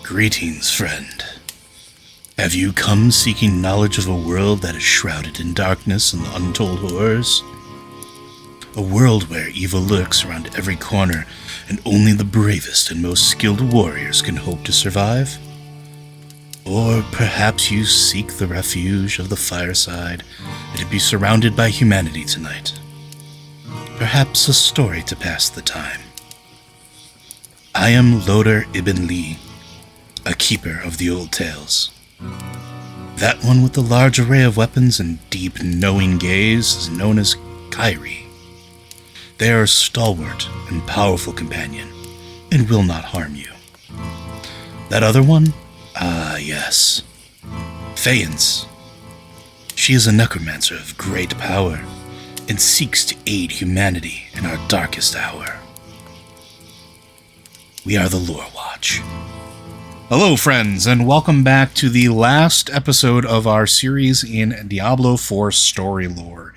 Greetings, friend. Have you come seeking knowledge of a world that is shrouded in darkness and untold horrors? A world where evil lurks around every corner and only the bravest and most skilled warriors can hope to survive? Or perhaps you seek the refuge of the fireside and to be surrounded by humanity tonight. Perhaps a story to pass the time. I am Loder Ibn Lee, a keeper of the old tales. That one with the large array of weapons and deep, knowing gaze is known as Kyrie. They are a stalwart and powerful companion, and will not harm you. That other one? Ah, yes. Phaeance. She is a necromancer of great power, and seeks to aid humanity in our darkest hour. We are the Lore Watch. Hello, friends, and welcome back to the last episode of our series in Diablo 4 story lore.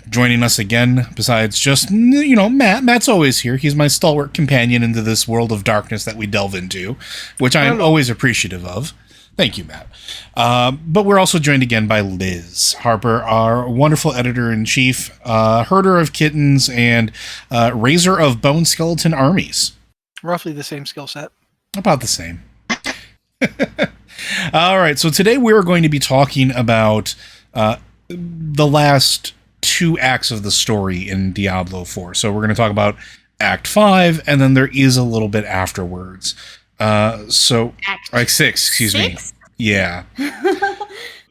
Joining us again, besides just, Matt. Matt's always here. He's my stalwart companion into this world of darkness that we delve into, which I'm always appreciative of. Thank you, Matt. But we're also joined again by Liz Harper, our wonderful editor-in-chief, herder of kittens, and raiser of bone skeleton armies. Roughly the same skill set. About the same. All right, so today we're going to be talking about the last two acts of the story in Diablo 4. So we're going to talk about Act 5, and then there is a little bit afterwards. Act 6, excuse me. Yeah.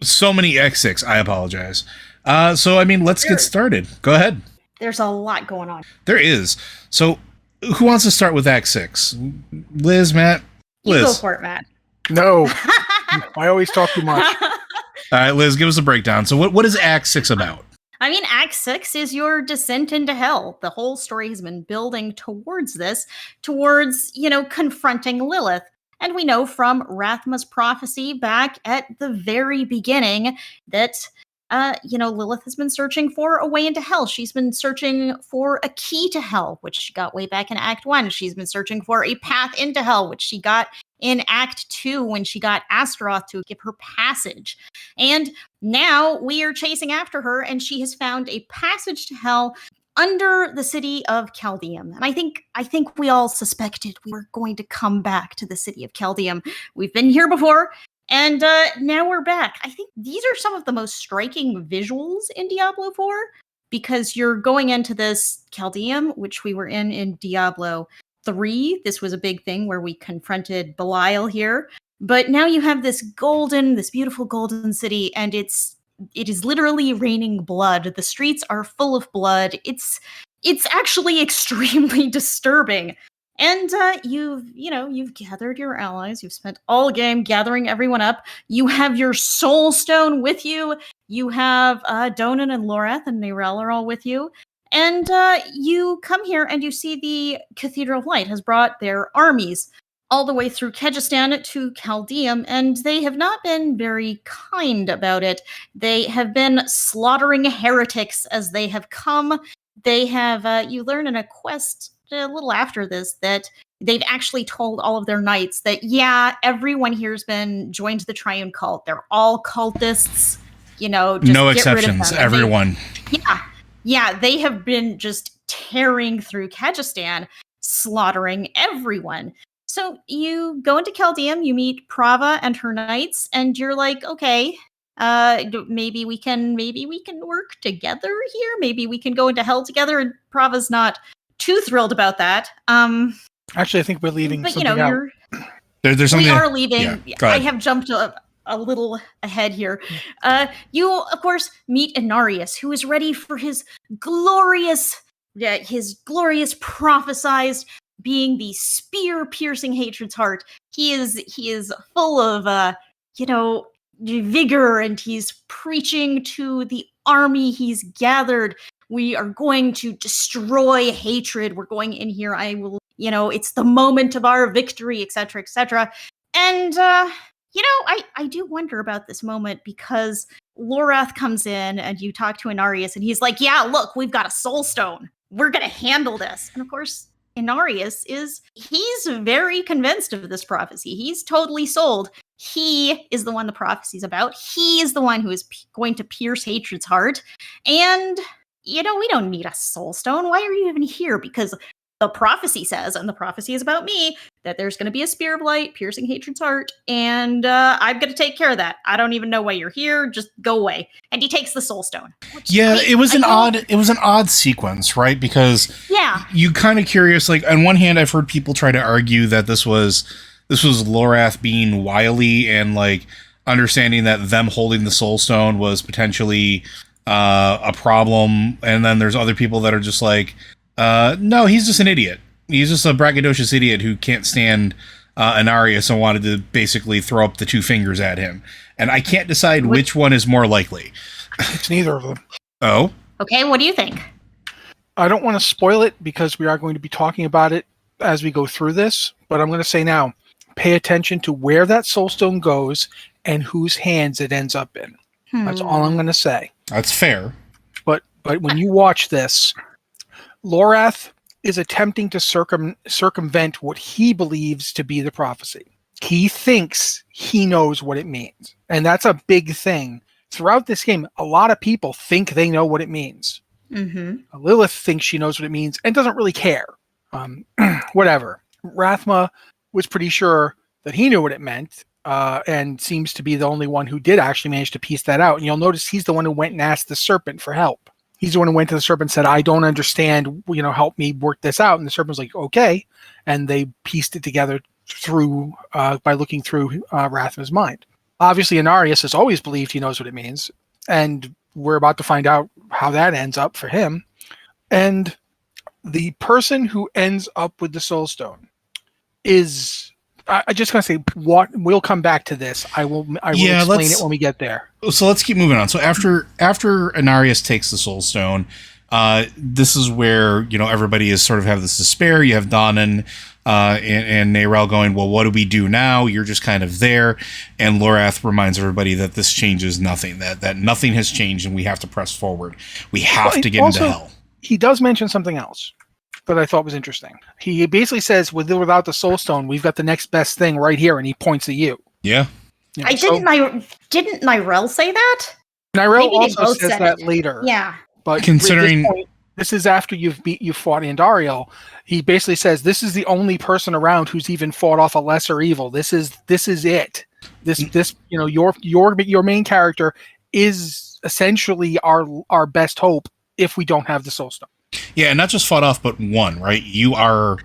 So many X6, I apologize. Let's get started. Go ahead. There's a lot going on. There is. So, who wants to start with Act 6? Liz, Matt? Liz. You go for it, Matt. No. I always talk too much. All right, Liz, give us a breakdown. So what is Act 6 about? Act 6 is your descent into hell. The whole story has been building towards this, confronting Lilith. And we know from Rathma's prophecy back at the very beginning that Lilith has been searching for a way into hell. She's been searching for a key to hell, which she got way back in Act 1. She's been searching for a path into hell, which she got in Act 2 when she got Astaroth to give her passage. And now we are chasing after her, and she has found a passage to hell under the city of Chaldeum. And I think we all suspected we were going to come back to the city of Chaldeum. We've been here before. And now we're back. I think these are some of the most striking visuals in Diablo 4, because you're going into this Chaldeum, which we were in Diablo 3. This was a big thing where we confronted Belial here. But now you have this beautiful golden city, and it is literally raining blood. The streets are full of blood. It's actually extremely disturbing. And you've gathered your allies. You've spent all game gathering everyone up. You have your soul stone with you. You have Donan and Lorath and Nirel are all with you. And you come here and you see the Cathedral of Light has brought their armies all the way through Kyrgyzstan to Chaldeum, and they have not been very kind about it. They have been slaughtering heretics as they have come. They have, you learn in a quest a little after this that they've actually told all of their knights that, everyone here has been joined the Triune cult. They're all cultists, just no exceptions, everyone. They have been just tearing through Kyrgyzstan, slaughtering everyone. So you go into Chaldeum, you meet Prava and her knights, and you're like, okay, maybe we can work together here. Maybe we can go into hell together. And Prava's not too thrilled about that. Actually, I think we're leaving. But there's something. We are leaving. Yeah, I have jumped a little ahead here. You of course meet Inarius, who is ready for his glorious prophesized being the spear-piercing hatred's heart. He is full of vigor, and he's preaching to the army he's gathered. We are going to destroy hatred. We're going in here. It's the moment of our victory, etc., etc. And, I do wonder about this moment, because Lorath comes in and you talk to Inarius and he's like, yeah, look, we've got a soul stone. We're going to handle this. And of course, Inarius he's very convinced of this prophecy. He's totally sold. He is the one the prophecy's about. He is the one who is going to pierce hatred's heart. And, we don't need a soul stone. Why are you even here? Because the prophecy says, and the prophecy is about me, that there's going to be a spear of light piercing hatred's heart, and I'm going to take care of that. I don't even know why you're here. Just go away. And he takes the soul stone. It was an odd sequence, right? Because you kind of curious. Like on one hand, I've heard people try to argue that this was Lorath being wily and like understanding that them holding the soul stone was potentially a problem, and then there's other people that are just like, no, he's just an idiot. He's just a braggadocious idiot who can't stand Inarius and wanted to basically throw up the two fingers at him. And I can't decide which one is more likely. It's neither of them. Oh? Okay, what do you think? I don't want to spoil it because we are going to be talking about it as we go through this, but I'm going to say now, pay attention to where that soulstone goes and whose hands it ends up in. That's all I'm going to say. That's fair. But when you watch this, Lorath is attempting to circumvent what he believes to be the prophecy. He thinks he knows what it means. And that's a big thing. Throughout this game, a lot of people think they know what it means. Mm-hmm. Lilith thinks she knows what it means and doesn't really care. Whatever. Rathma was pretty sure that he knew what it meant, and seems to be the only one who did actually manage to piece that out. And you'll notice he's the one who went and asked the serpent for help. He's the one who went to the serpent and said, I don't understand, help me work this out. And the serpent's like, okay. And they pieced it together through by looking through Rathma's mind. Obviously, Inarius has always believed he knows what it means. And we're about to find out how that ends up for him. And the person who ends up with the Soul Stone is... I just going to say, what we'll come back to this. I will explain it when we get there. So let's keep moving on. So after Inarius takes the Soul Stone, this is where everybody is sort of have this despair. You have Donnan and Narelle going, well, what do we do now? You're just kind of there, and Lorath reminds everybody that this changes nothing. That nothing has changed, and we have to press forward. We have to get into hell. He does mention something else that I thought was interesting. He basically says, without the Soul Stone, we've got the next best thing right here, and he points at you. Yeah. Didn't Nyrelle say that? Nyrelle also says that later. Yeah. But considering this is after you fought Andariel, he basically says this is the only person around who's even fought off a lesser evil. This is it. This your main character is essentially our best hope if we don't have the Soul Stone. Yeah, and not just fought off, but won, right? You are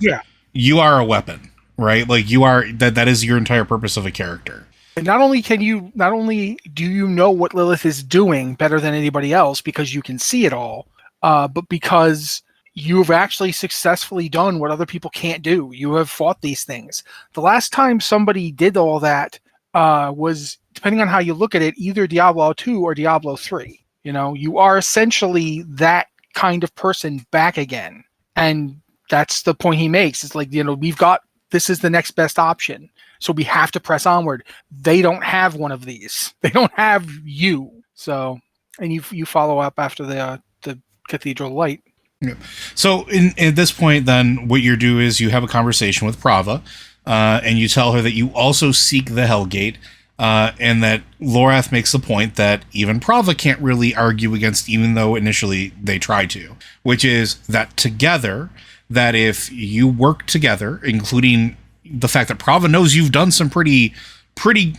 a weapon, right? Like you are that is your entire purpose of a character. And not only do you know what Lilith is doing better than anybody else because you can see it all, but because you've actually successfully done what other people can't do. You have fought these things. The last time somebody did all that was, depending on how you look at it, either Diablo 2 or Diablo 3. You are essentially that kind of person back again. And that's the point he makes. It's like, this is the next best option. So we have to press onward. They don't have one of these. They don't have you. So, and you follow up after the Cathedral Light. Yeah. So at this point, then what you do is you have a conversation with Prava, and you tell her that you also seek the Hellgate, and that Lorath makes the point that even Prava can't really argue against, even though initially they try to, which is that together, that if you work together, including the fact that Prava knows you've done some pretty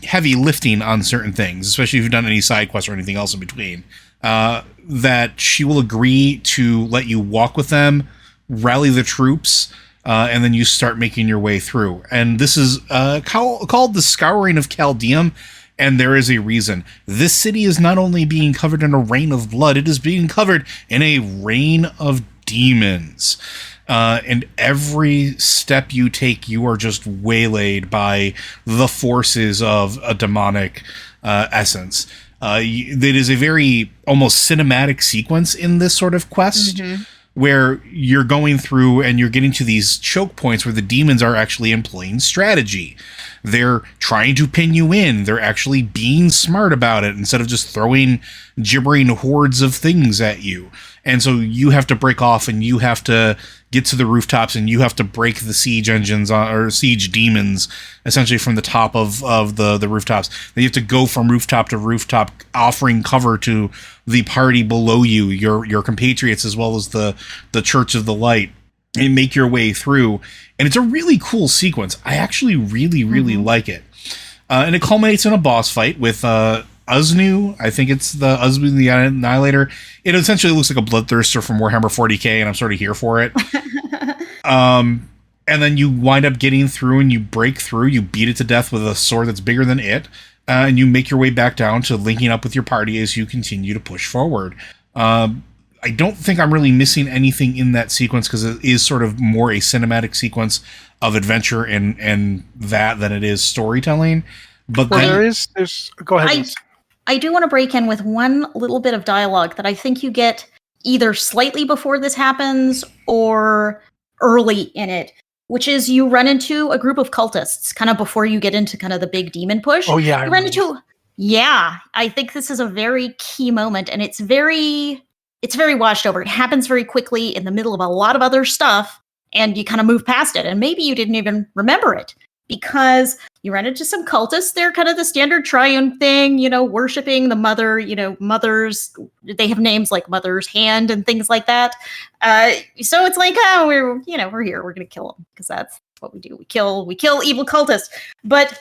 heavy lifting on certain things, especially if you've done any side quests or anything else in between, that she will agree to let you walk with them, rally the troops, and then you start making your way through. And this is called the Scouring of Chaldeum, and there is a reason. This city is not only being covered in a rain of blood, it is being covered in a rain of demons. And every step you take, you are just waylaid by the forces of a demonic essence. It is a very almost cinematic sequence in this sort of quest, where you're going through and you're getting to these choke points where the demons are actually employing strategy. They're trying to pin you in. They're actually being smart about it instead of just throwing gibbering hordes of things at you. And so you have to break off and you have to get to the rooftops and you have to break the siege engines or siege demons essentially from the top of the rooftops. Then you have to go from rooftop to rooftop offering cover to the party below you, your compatriots, as well as the Church of the Light, and make your way through. And it's a really cool sequence. I actually really like it. And it culminates in a boss fight with Uznu. I think it's the Uznu the Annihilator. It essentially looks like a bloodthirster from Warhammer 40k, and I'm sort of here for it. And then you wind up getting through and you break through. You beat it to death with a sword that's bigger than it. And you make your way back down to linking up with your party as you continue to push forward. I don't think I'm really missing anything in that sequence because it is sort of more a cinematic sequence of adventure and that than it is storytelling. But Well, then, there's go ahead. Liz. I do want to break in with one little bit of dialogue that I think you get either slightly before this happens or early in it, which is you run into a group of cultists kind of before you get into kind of the big demon push. Oh yeah, You run into, I think this is a very key moment, and it's very washed over. It happens very quickly in the middle of a lot of other stuff, and you kind of move past it, and maybe you didn't even remember it because you run into some cultists. They're kind of the standard triune thing, worshiping the mother, mothers. They have names like Mother's Hand and things like that. So it's like, oh, we're here. We're going to kill them because that's what we do. We kill evil cultists. But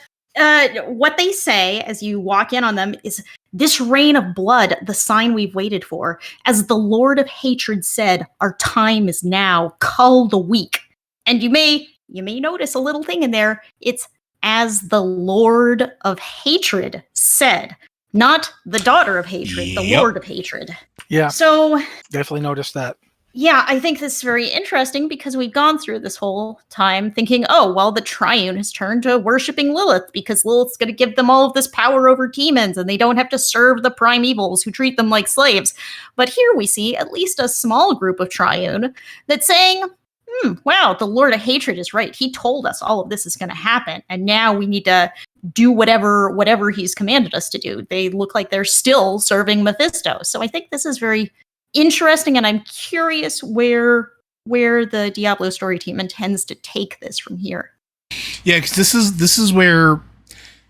what they say as you walk in on them is, "This rain of blood, the sign we've waited for. As the Lord of Hatred said, our time is now. Cull the weak." And you may notice a little thing in there. It's "as the Lord of Hatred said," not the daughter of hatred, the Lord of Hatred. Yeah. So Definitely noticed that. yeah, I think this is very interesting because we've gone through this whole time thinking, oh, well, the Triune has turned to worshiping Lilith because Lilith's going to give them all of this power over demons and they don't have to serve the primevals who treat them like slaves. But here we see at least a small group of Triune that's saying, wow, the Lord of Hatred is right. He told us all of this is going to happen. And now we need to do whatever he's commanded us to do. They look like they're still serving Mephisto. So I think this is very interesting, and I'm curious where the Diablo story team intends to take this from here. yeah, because this is where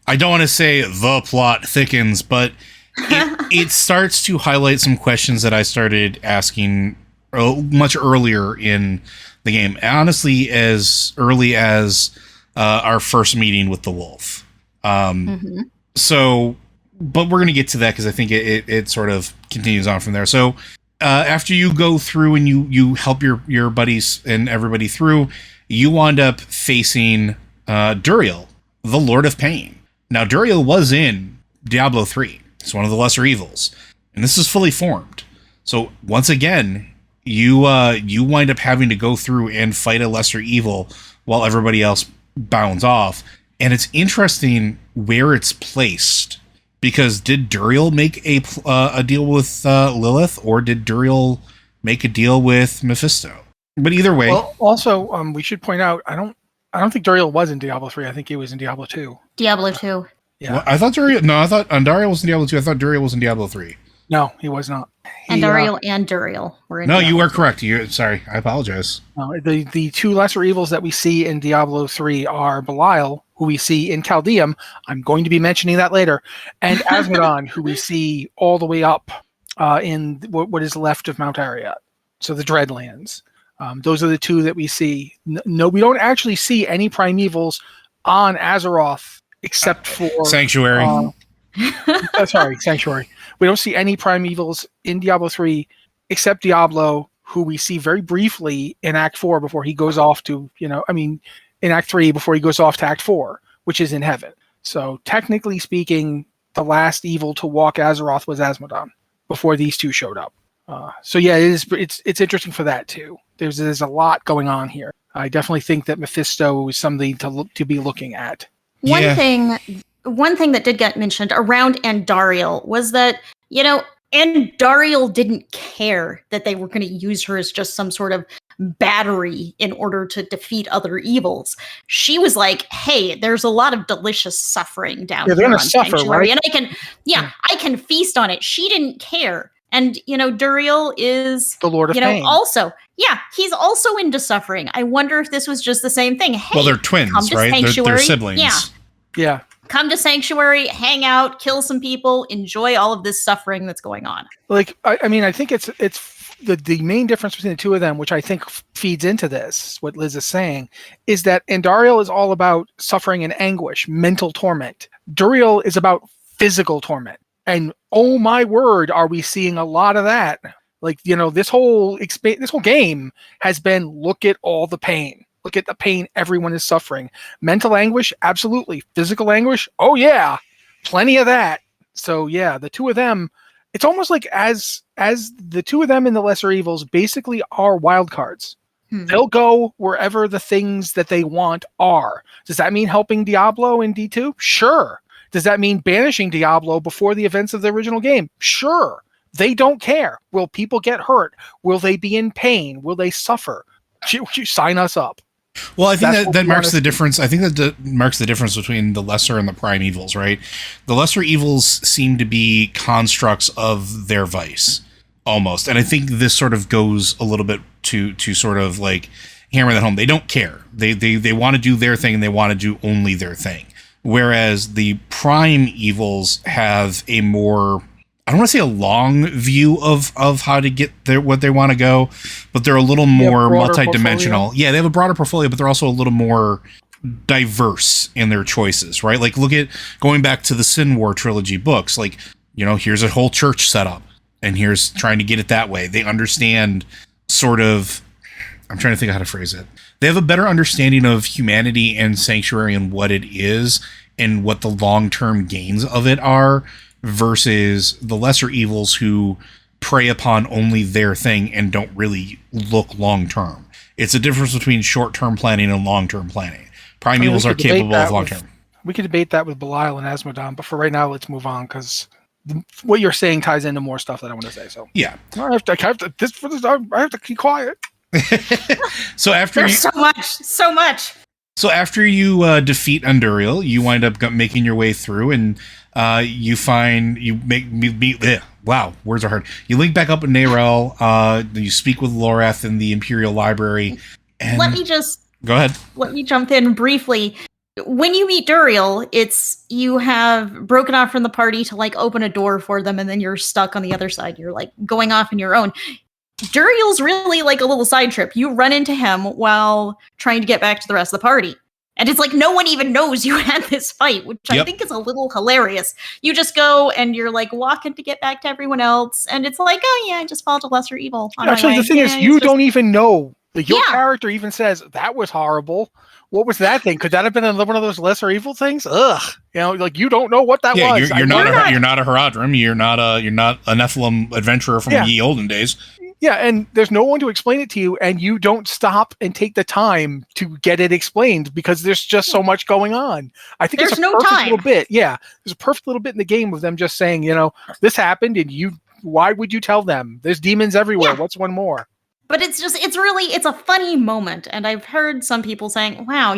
I don't want to say the plot thickens, but it starts to highlight some questions that I started asking much earlier in the game. Honestly, as early as our first meeting with the wolf. So, but we're going to get to that because I think it sort of continues on from there. So, after you go through and you help your buddies and everybody through, you wind up facing Duriel, the Lord of Pain. Now, Duriel was in Diablo 3. It's one of the lesser evils, and this is fully formed. So once again, you wind up having to go through and fight a lesser evil while everybody else bounds off. And it's interesting where it's placed. Because did Duriel make a deal with Lilith, or did Duriel make a deal with Mephisto? But either way, Well, also, we should point out, I don't think Duriel was in Diablo 3. I think he was in Diablo 2. Diablo 2. Yeah. well, I thought Andariel was in Diablo 2. I thought Duriel was in Diablo 3. No, he was not. And Duriel and Duriel were in No, Diablo you are 2. correct. Sorry, I apologize. The two lesser evils that we see in Diablo 3 are Belial, who we see in Chaldeum. I'm going to be mentioning that later. And Asmodon, who we see all the way up in what is left of Mount Ariyat. So the Dreadlands. Those are the two that we see. No, we don't actually see any primevals on Azeroth except for Sanctuary. Sorry, Sanctuary. We don't see any primevals in Diablo 3 except Diablo, who we see very briefly in Act 4 before he goes off to, in Act 3 before he goes off to Act 4, which is in heaven. So technically speaking, the last evil to walk Azeroth was Asmodon before these two showed up. So yeah, it's interesting for that too. There's a lot going on here. I definitely think that Mephisto is something to be looking at. One thing that did get mentioned around Andariel was that, Andariel didn't care that they were going to use her as just some sort of battery in order to defeat other evils. She was like, hey, there's a lot of delicious suffering down here on suffer, Sanctuary, right? and I can feast on it. She didn't care. And, Duriel is, The Lord of Pain. also, he's also into suffering. I wonder if this was just the same thing. Hey, Well, they're twins, come to right? Sanctuary. They're siblings. Yeah. Yeah. Come to Sanctuary, hang out, kill some people, enjoy all of this suffering that's going on. Like, I mean, I think it's the main difference between the two of them, which I think feeds into this, what Liz is saying, is that Andariel is all about suffering and anguish, mental torment. Duriel is about physical torment. And oh my word, are we seeing a lot of that? Like, this whole game has been, look at all the pain. Look at the pain everyone is suffering. Mental anguish, absolutely. Physical anguish, oh yeah, plenty of that. So yeah, the two of them, it's almost like as the two of them and the lesser evils basically are wild cards. They'll go wherever the things that they want are. Does that mean helping Diablo in D2? Sure. Does that mean banishing Diablo before the events of the original game? Sure. They don't care. Will people get hurt? Will they be in pain? Will they suffer? You sign us up. Well, I think that marks the difference. I think that marks the difference between the lesser and the prime evils, right? The lesser evils seem to be constructs of their vice, almost. And I think this sort of goes a little bit to sort of like hammer that home. They don't care. They want to do their thing, and they want to do only their thing. Whereas the prime evils have a more, I don't want to say a long view of how to get there, what they want to go, but they're a little more multidimensional. Yeah, they have a broader portfolio, but they're also a little more diverse in their choices, right? Like, look at going back to the Sin War trilogy books. Like, here's a whole church set up, and here's trying to get it that way. They understand sort of, I'm trying to think of how to phrase it. They have a better understanding of humanity and Sanctuary and what it is and what the long-term gains of it are, versus the lesser evils who prey upon only their thing and don't really look long-term. It's a difference between short-term planning and long-term planning. Prime evils are capable of long-term. We could debate that with Belial and Asmodon, but for right now, let's move on, because what you're saying ties into more stuff that I want to say. So yeah, I have to keep quiet. So after There's so much. So after you defeat Anduriel, you wind up making your way through, and you meet. Wow, words are hard. You link back up with Narel. You speak with Lorath in the Imperial Library. And let me just go ahead. Let me jump in briefly. When you meet Duriel, it's you have broken off from the party to like open a door for them, and then you're stuck on the other side. You're like going off on your own. Duriel's really like a little side trip. You run into him while trying to get back to the rest of the party. And it's like no one even knows you had this fight, which I think is a little hilarious. You just go and you're like walking to get back to everyone else. And it's like, oh yeah, I just fought a lesser evil. Actually, the thing is, you don't even know. Like, your character even says, that was horrible. What was that thing? Could that have been one of those lesser evil things? Ugh. Like, you don't know what that was. You're not a Haradrim. You're not a Nephilim adventurer from ye olden days. Yeah, and there's no one to explain it to you, and you don't stop and take the time to get it explained because there's just so much going on. I think there's a perfect little bit. Yeah, there's a perfect little bit in the game of them just saying, this happened, and why would you tell them? There's demons everywhere. Yeah. What's one more? But it's a funny moment, and I've heard some people saying, wow,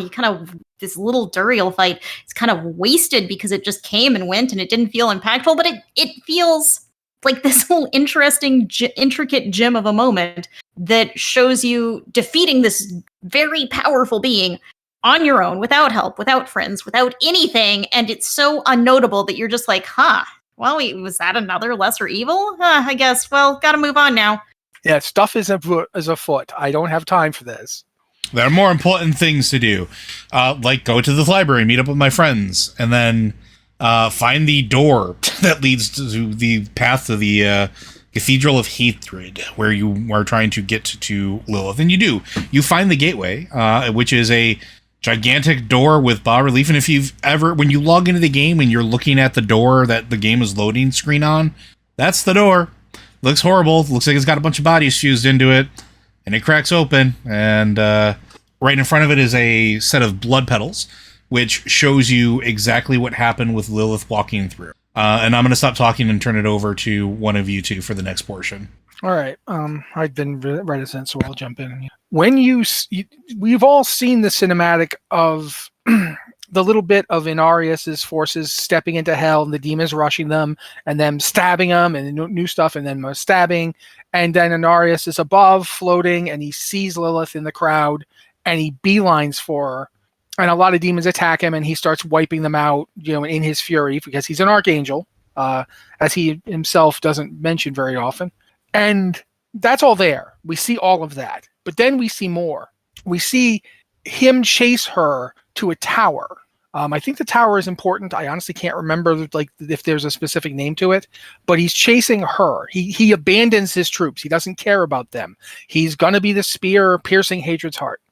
this little Duriel fight is kind of wasted because it just came and went and it didn't feel impactful, but it feels like this whole intricate gem of a moment that shows you defeating this very powerful being on your own, without help, without friends, without anything, and it's so unnotable that you're just like, well, was that another lesser evil? I guess, well, gotta move on now. Yeah, stuff is afoot. I don't have time for this. There are more important things to do, like go to the library, meet up with my friends, and then find the door that leads to the path to the Cathedral of Hatred, where you are trying to get to Lilith. And you do. You find the gateway, which is a gigantic door with bas relief. And if when you log into the game and you're looking at the door that the game is loading screen on, that's the door. Looks horrible. Looks like it's got a bunch of bodies fused into it. And it cracks open. And right in front of it is a set of blood petals, which shows you exactly what happened with Lilith walking through. And I'm going to stop talking and turn it over to one of you two for the next portion. All right. I've been reticent, so I'll jump in. When we've all seen the cinematic of the little bit of Inarius's forces stepping into hell and the demons rushing them and them stabbing them and new stuff and then stabbing. And then Inarius is above floating and he sees Lilith in the crowd and he beelines for her. And a lot of demons attack him and he starts wiping them out, in his fury because he's an archangel, as he himself doesn't mention very often. And that's all there. We see all of that. But then we see more. We see him chase her to a tower. I think the tower is important. I honestly can't remember if there's a specific name to it, but he's chasing her. He abandons his troops. He doesn't care about them. He's going to be the spear piercing hatred's heart.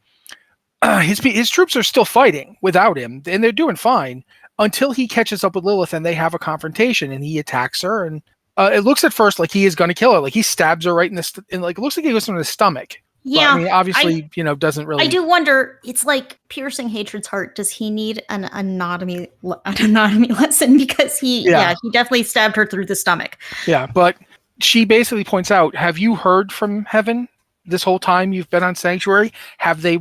His troops are still fighting without him, and they're doing fine until he catches up with Lilith and they have a confrontation and he attacks her. And it looks at first like he is going to kill her. Like he stabs her right in it looks like he goes in the stomach. Yeah. But, I mean, obviously, doesn't really. I do wonder, it's like piercing hatred's heart. Does he need an anatomy lesson? Because he definitely stabbed her through the stomach. Yeah, but she basically points out, have you heard from heaven this whole time you've been on Sanctuary? Have they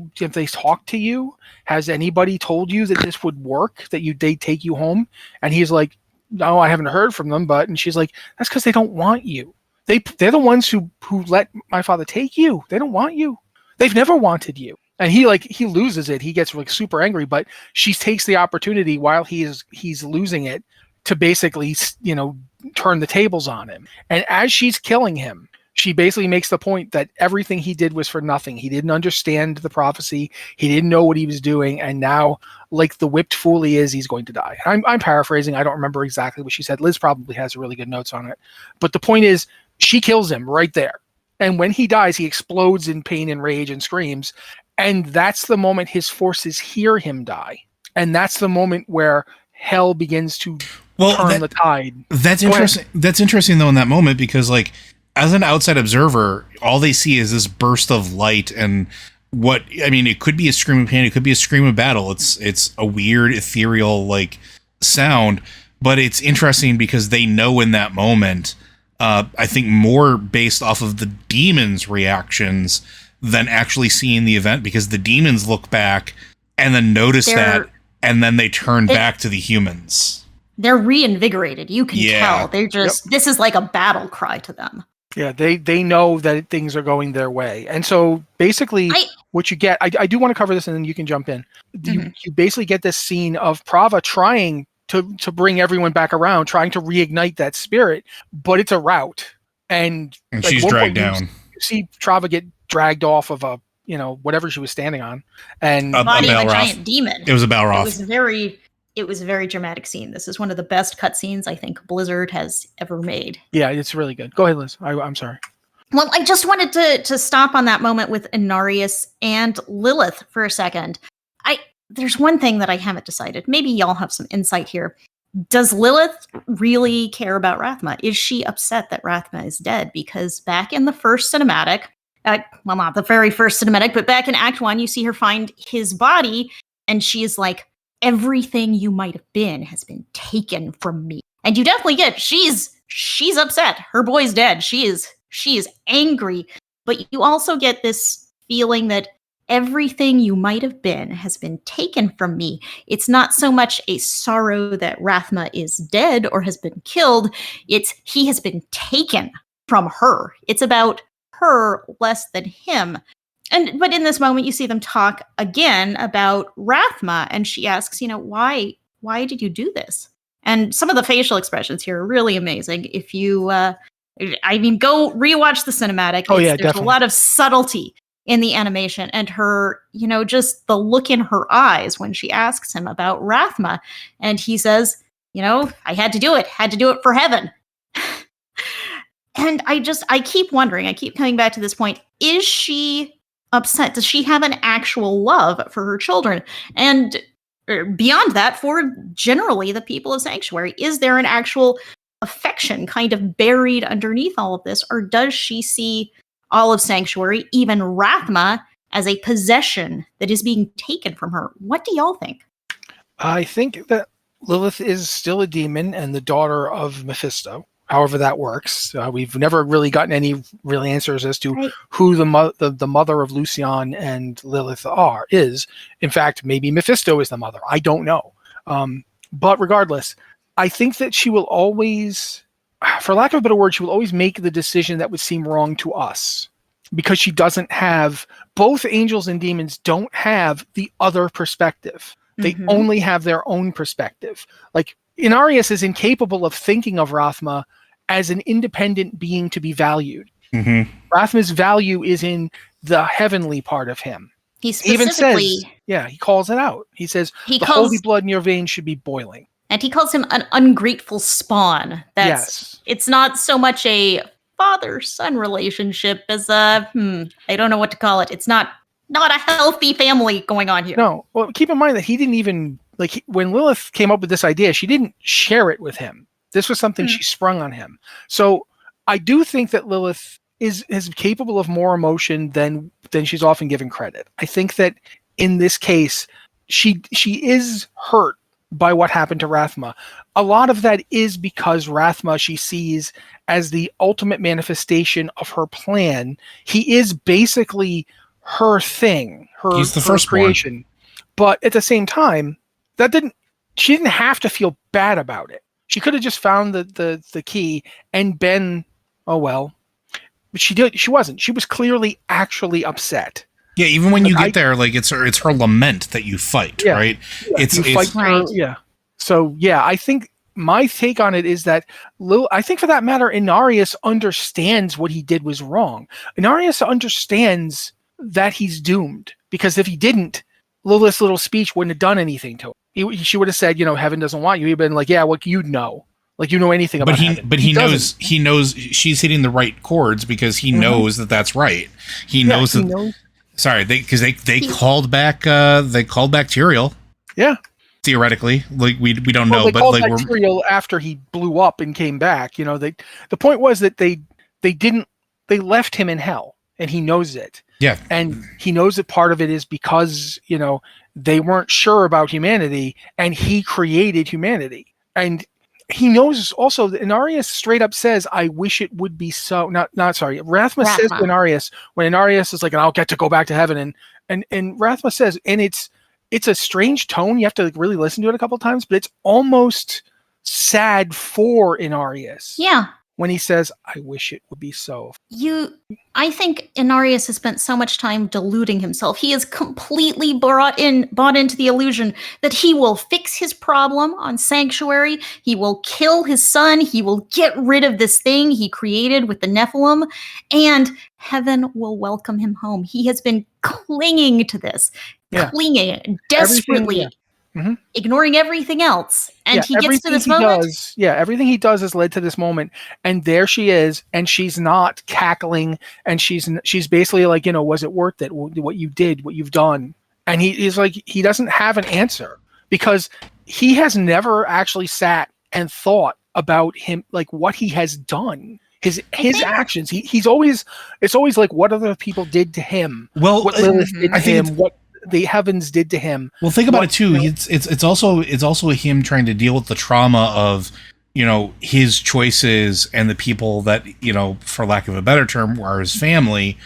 talked to you? Has anybody told you that this would work, that they take you home? And he's like, no, I haven't heard from them. And she's like, that's because they don't want you. They're the ones who let my father take you. They don't want you. They've never wanted you. And he loses it. He gets super angry, but she takes the opportunity while he's losing it to basically, turn the tables on him. And as she's killing him, she basically makes the point that everything he did was for nothing. He didn't understand the prophecy. He didn't know what he was doing. And now, like the whipped fool he is, he's going to die. I'm paraphrasing. I don't remember exactly what she said. Liz probably has really good notes on it. But the point is, she kills him right there. And when he dies, he explodes in pain and rage and screams. And that's the moment his forces hear him die. And that's the moment where hell begins to turn the tide. That's interesting. That's interesting, though, in that moment, because, as an outside observer, all they see is this burst of light and it could be a scream of pain. It could be a scream of battle. It's a weird, ethereal, sound, but it's interesting because they know in that moment, I think more based off of the demons' reactions than actually seeing the event, because the demons look back and then notice that, and then they turn back to the humans. They're reinvigorated. You can tell. They're just, this is like a battle cry to them. Yeah, they know that things are going their way. And so basically what you get, I do want to cover this and then you can jump in. You basically get this scene of Prava trying to bring everyone back around, trying to reignite that spirit, but it's a rout. And she's dragged down. You see Prava get dragged off of a, whatever she was standing on. And body of a giant demon. It was a Balroth. It was a very dramatic scene. This is one of the best cutscenes I think Blizzard has ever made. Yeah, it's really good. Go ahead, Liz. I'm sorry. Well, I just wanted to stop on that moment with Inarius and Lilith for a second. There's one thing that I haven't decided. Maybe y'all have some insight here. Does Lilith really care about Rathma? Is she upset that Rathma is dead? Because back in the first cinematic, well, not the very first cinematic, but back in Act 1, you see her find his body, and she is like, everything you might have been has been taken from me. And you definitely get she's upset. Her boy's dead. She is angry. But you also get this feeling that everything you might have been has been taken from me. It's not so much a sorrow that Rathma is dead or has been killed. It's he has been taken from her. It's about her less than him. But in this moment, you see them talk again about Rathma, and she asks, why did you do this? And some of the facial expressions here are really amazing. If you, go rewatch the cinematic. Oh, yeah, there's definitely. a lot of subtlety in the animation, and her, just the look in her eyes when she asks him about Rathma, and he says, I had to do it for heaven. And I keep wondering, I keep coming back to this point, is she upset? Does she have an actual love for her children? And beyond that, for generally the people of Sanctuary, is there an actual affection kind of buried underneath all of this? Or does she see all of Sanctuary, even Rathma, as a possession that is being taken from her? What do y'all think? I think that Lilith is still a demon and the daughter of Mephisto. however that works. We've never really gotten any real answers as to Right. who the mother of Lucian and Lilith is. In fact, maybe Mephisto is the mother. I don't know. But regardless, I think that she will always, for lack of a better word, she will always make the decision that would seem wrong to us. Because she doesn't have, both angels and demons don't have the other perspective. They only have their own perspective. Like, Inarius is incapable of thinking of Rathma as an independent being to be valued. Rathma's value is in the heavenly part of him. He Even specifically, says, he calls it out. He says, he the calls, holy blood in your veins should be boiling. and he calls him an ungrateful spawn. It's not so much a father-son relationship as I don't know what to call it. It's not a healthy family going on here. No, well, keep in mind that he didn't even, when Lilith came up with this idea, she didn't share it with him. This was something she sprung on him. So I do think that Lilith is capable of more emotion than she's often given credit. I think that in this case, she is hurt by what happened to Rathma. A lot of that is because Rathma she sees as the ultimate manifestation of her plan. He is basically her thing, He's the her firstborn. creation. But at the same time, she didn't have to feel bad about it. She could have just found the key and been, oh well. But she wasn't. She was clearly actually upset. Yeah, even when you get there, it's her lament that you fight, right? Yeah. So yeah, I think my take on it is that I think for that matter, Inarius understands what he did was wrong. Inarius understands that he's doomed, because if he didn't, Lilith's little speech wouldn't have done anything to him. She would have said, heaven doesn't want you. He'd been like, yeah, well, you'd know. Like, you know anything about heaven. But he knows she's hitting the right chords because he knows that that's right. He knows that. Sorry, because they called back Tyrael. Yeah. Theoretically, we don't know, They but called back Tyrael after he blew up and came back. The point was that they left him in hell, and he knows it. Yeah. And he knows that part of it is because, they weren't sure about humanity, and he created humanity. And he knows also that Inarius straight up says, I wish it would be so. Rathma says to Inarius, when Inarius is like, and I'll get to go back to heaven. And Rathma says, and it's a strange tone. You have to really listen to it a couple times, but it's almost sad for Inarius. Yeah. When he says, I wish it would be so. I think Inarius has spent so much time deluding himself. He is completely bought into the illusion that he will fix his problem on Sanctuary. He will kill his son. He will get rid of this thing he created with the Nephilim, and heaven will welcome him home. He has been clinging to this, clinging desperately. Ignoring everything else, and he gets to this moment. Everything he does has led to this moment, and there she is, and she's not cackling, and she's basically like, was it worth it? What you did, what you've done, and he's like, he doesn't have an answer because he has never actually sat and thought about him, like what he has done. His actions. It's always like what other people did to him. Well, what Lilith did to him. What the heavens did to him. Well, think about it too. It's also him trying to deal with the trauma of his choices and the people that for lack of a better term are his family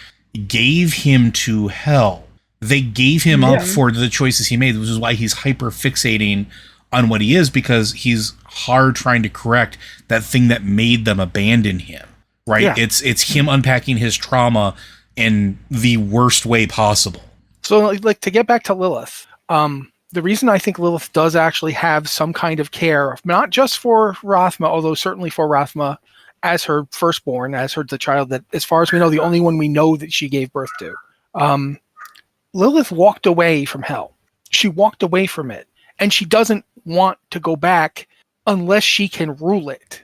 gave him to hell. They gave him up for the choices he made, which is why he's hyper fixating on what he is, because he's hard trying to correct that thing that made them abandon him. Right? Yeah. It's him unpacking his trauma in the worst way possible. So, to get back to Lilith, the reason I think Lilith does actually have some kind of care, not just for Rathma, although certainly for Rathma as her firstborn, the child that, as far as we know, the only one we know that she gave birth to. Lilith walked away from hell. She walked away from it, and she doesn't want to go back unless she can rule it.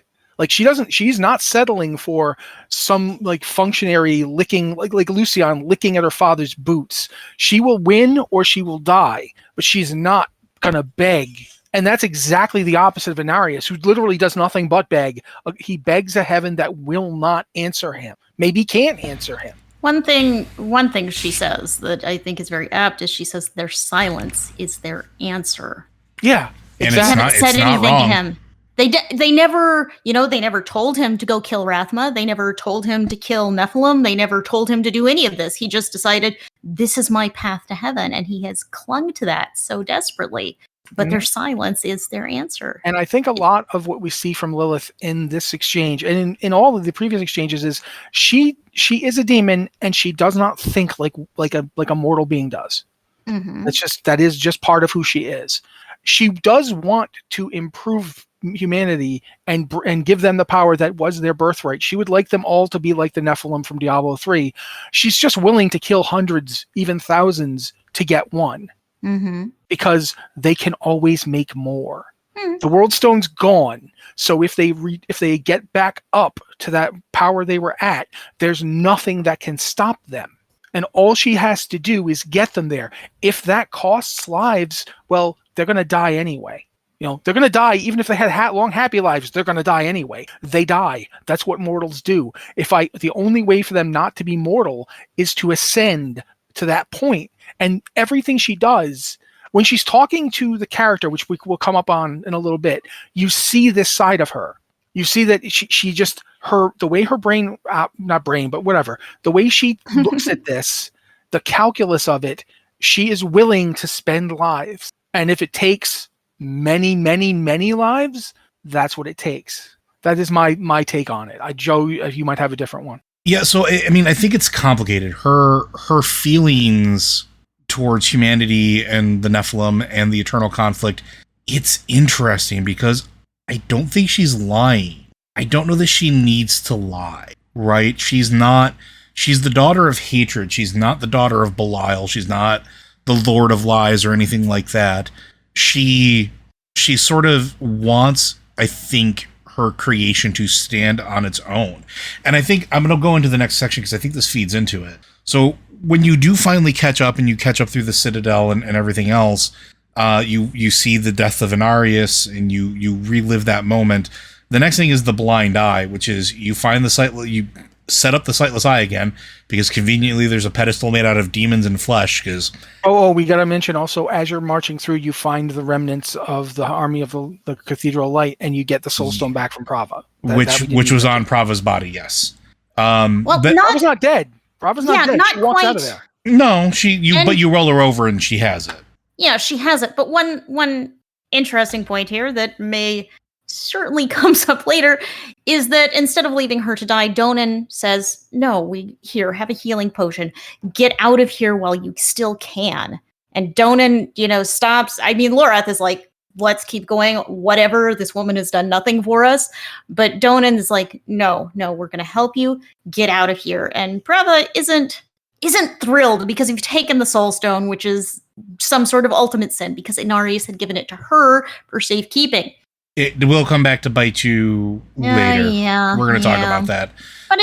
She's not settling for some functionary licking, like Lucian licking at her father's boots. She will win or she will die, but she's not gonna beg. And that's exactly the opposite of Inarius, who literally does nothing but beg. He begs a heaven that will not answer him. Maybe can't answer him. One thing she says that I think is very apt is she says their silence is their answer. Yeah. Exactly. Haven't said anything to him. They never, they never told him to go kill Rathma. They never told him to kill Nephilim. They never told him to do any of this. He just decided, this is my path to heaven, and he has clung to that so desperately. But their silence is their answer. And I think a lot of what we see from Lilith in this exchange, and in all of the previous exchanges, is she is a demon, and she does not think like a mortal being does. Mm-hmm. That is just part of who she is. She does want to improve humanity and give them the power that was their birthright. She would like them all to be like the Nephilim from Diablo 3. She's just willing to kill hundreds, even thousands, to get one. Mm-hmm. Because they can always make more. The World Stone's gone, so if they get back up to that power they were at, there's nothing that can stop them. And all she has to do is get them there. If that costs lives, well, they're going to die anyway. They're going to die even if they had long, happy lives. They're going to die anyway. They die. That's what mortals do. The only way for them not to be mortal is to ascend to that point. And everything she does, when she's talking to the character, which we will come up on in a little bit, you see this side of her. You see that she just, the way her brain, not brain, but whatever, the way she looks at this, the calculus of it, she is willing to spend lives. And if it takes many, many, many lives, that's what it takes. That is my take on it. Joe, you might have a different one. Yeah, so I mean, I think it's complicated. Her feelings towards humanity and the Nephilim and the eternal conflict, it's interesting because I don't think she's lying. I don't know that she needs to lie, right? She's the daughter of hatred. She's not the daughter of Belial. She's not the Lord of Lies or anything like that. She sort of wants, I think, her creation to stand on its own. And I think I'm going to go into the next section because I think this feeds into it. So when you do finally catch up and you catch up through the Citadel and everything else, you see the death of Inarius and you relive that moment. The next thing is the blind eye, which is you find you set up the sightless eye again because conveniently there's a pedestal made out of demons and flesh. Because we got to mention also, as you're marching through, you find the remnants of the army of the Cathedral Light, and you get the Soul Stone back from Prava, which was on Prava's body. Yes. Prava's not dead. Prava's not dead. Not she walks quite. Out of there. No, but you roll her over and she has it. Yeah, she has it. But one interesting point here that may certainly comes up later is that instead of leaving her to die, Donan says, no, have a healing potion. Get out of here while you still can. And Donan, stops. I mean, Lorath is like, let's keep going. Whatever. This woman has done nothing for us. But Donan is like, no, we're going to help you. Get out of here. And Prava isn't thrilled because you've taken the Soul Stone, which is some sort of ultimate sin because Inarius had given it to her for safekeeping. It will come back to bite you later. Yeah, we're going to talk about that. But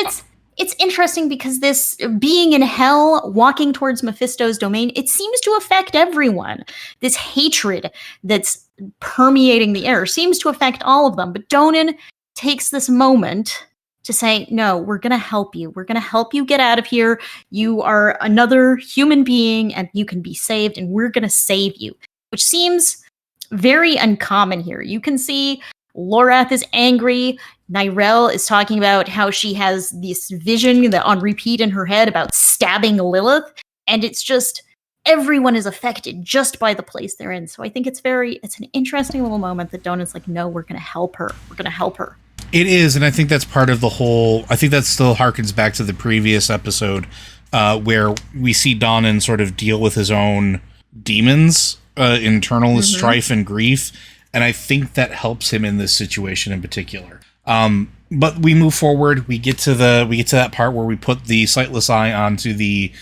it's interesting because this being in hell, walking towards Mephisto's domain, it seems to affect everyone. This hatred that's permeating the air seems to affect all of them. But Donan takes this moment to say, no, we're going to help you. We're going to help you get out of here. You are another human being and you can be saved, and we're going to save you, which seems very uncommon here. You can see Lorath is angry. Nyrel is talking about how she has this vision that on repeat in her head about stabbing Lilith. And it's just, everyone is affected just by the place they're in. So I think it's an interesting little moment that Donan's like, no, we're going to help her. We're going to help her. It is. And I think that's part of the whole, I think that still harkens back to the previous episode where we see Donan sort of deal with his own demons, internal strife and grief. And I think that helps him in this situation in particular. But we move forward. We get to that part where we put the sightless eye onto the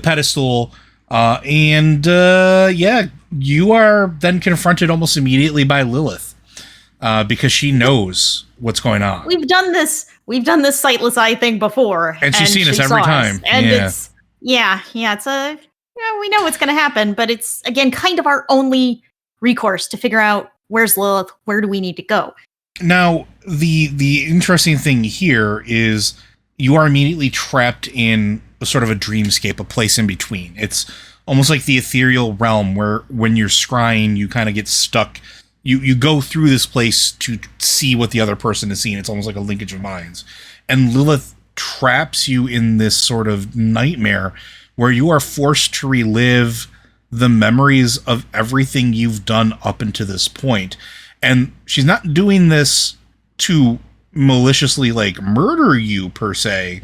pedestal. You are then confronted almost immediately by Lilith because she knows what's going on. We've done this sightless eye thing before, and she's seen us every time. And it's we know what's going to happen, but it's again kind of our only recourse to figure out where's Lilith, where do we need to go. Now, the interesting thing here is you are immediately trapped in a sort of a dreamscape, a place in between. It's almost like the ethereal realm where when you're scrying, you kind of get stuck. you go through this place to see what the other person is seeing. It's almost like a linkage of minds. And Lilith traps you in this sort of nightmare where you are forced to relive the memories of everything you've done up until this point. And she's not doing this to maliciously like murder you per se.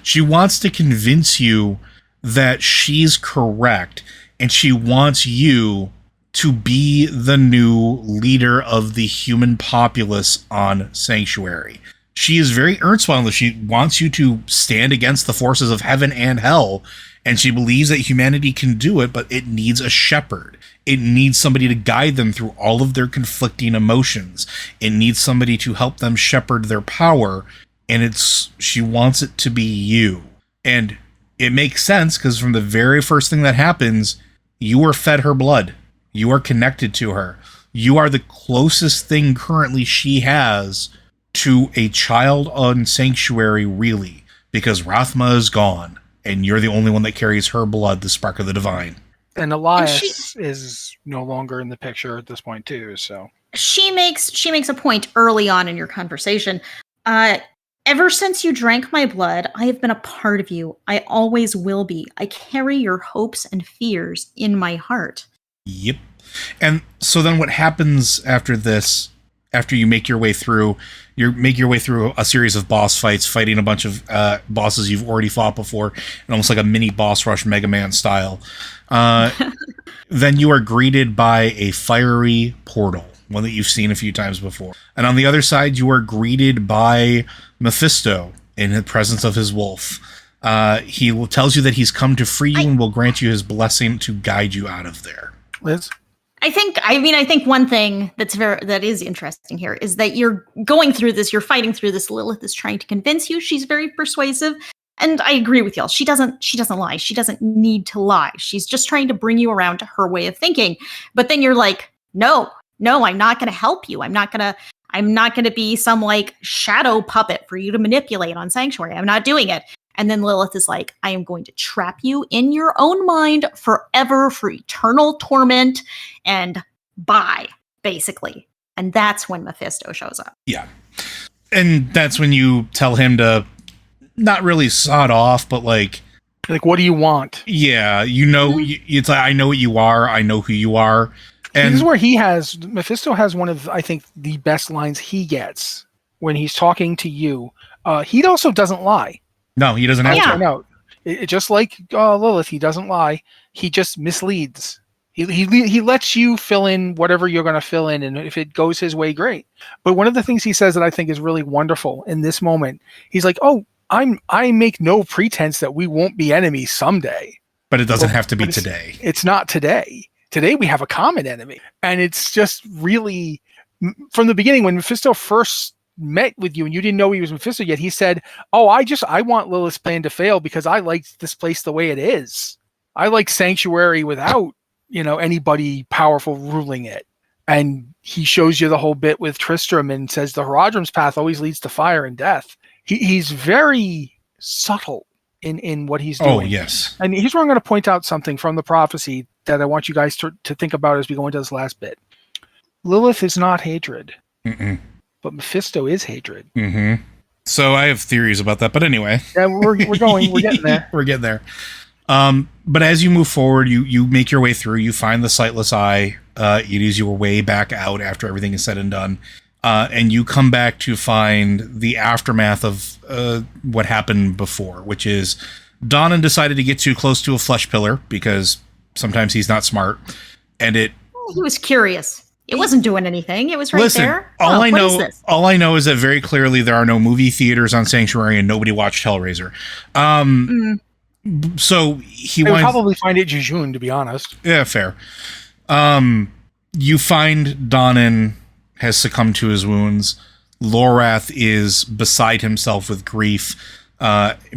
She wants to convince you that she's correct, and she wants you to be the new leader of the human populace on Sanctuary. She is very earnest on this. She wants you to stand against the forces of heaven and hell, and she believes that humanity can do it, but it needs a shepherd. It needs somebody to guide them through all of their conflicting emotions. It needs somebody to help them shepherd their power, and she wants it to be you. And it makes sense, because from the very first thing that happens, you are fed her blood. You are connected to her. You are the closest thing currently she has to a child on Sanctuary, really, because Rathma is gone, and you're the only one that carries her blood, the spark of the divine. And Elias is no longer in the picture at this point too. So she makes a point early on in your conversation. Ever since you drank my blood, I have been a part of you. I always will be. I carry your hopes and fears in my heart. Yep. And so then what happens after this, after you make your way through a series of boss fights, fighting a bunch of bosses you've already fought before, and almost like a mini boss rush Mega Man style, then you are greeted by a fiery portal, one that you've seen a few times before. And on the other side, you are greeted by Mephisto in the presence of his wolf. He tells you that he's come to free you and will grant you his blessing to guide you out of there. Liz? I think one thing that is interesting here is that you're going through this, you're fighting through this. Lilith is trying to convince you. She's very persuasive, and I agree with y'all. She doesn't lie. She doesn't need to lie. She's just trying to bring you around to her way of thinking. But then you're like, no, I'm not going to help you. I'm not going to be some like shadow puppet for you to manipulate on Sanctuary. I'm not doing it. And then Lilith is like, I am going to trap you in your own mind forever for eternal torment and bye, basically. And that's when Mephisto shows up. Yeah. And that's when you tell him to not really sod off, but like, what do you want? Yeah, it's like, I know what you are. I know who you are. And this is where Mephisto has one of, I think, the best lines he gets when he's talking to you. He also doesn't lie. No, he doesn't have to. No, just like Lilith, he doesn't lie. He just misleads. He lets you fill in whatever you're going to fill in, and if it goes his way, great. But one of the things he says that I think is really wonderful in this moment, he's like, "Oh, I make no pretense that we won't be enemies someday." But it doesn't have to be today. It's not today. Today we have a common enemy, and it's just really from the beginning when Mephisto first met with you and you didn't know he was Mephisto yet, he said, "Oh, I want Lilith's plan to fail because I like this place the way it is. I like Sanctuary without, anybody powerful ruling it." And he shows you the whole bit with Tristram and says the Haradrim's path always leads to fire and death. He's very subtle in what he's doing. Oh, yes. And here's where I'm going to point out something from the prophecy that I want you guys to think about as we go into this last bit. Lilith is not hatred. Mm-mm. But Mephisto is hatred. Mm-hmm. So I have theories about that, but anyway. Yeah, we're getting there. We're getting there. But as you move forward, you make your way through, you find the Sightless Eye, it is your way back out after everything is said and done, and you come back to find the aftermath of what happened before, which is Donan decided to get too close to a flesh pillar, because sometimes he's not smart, and he was curious. It wasn't doing anything. It was right there. All I know is that very clearly there are no movie theaters on Sanctuary and nobody watched Hellraiser. So he would probably find it jejune, to be honest. Yeah, fair. You find Donan has succumbed to his wounds. Lorath is beside himself with grief,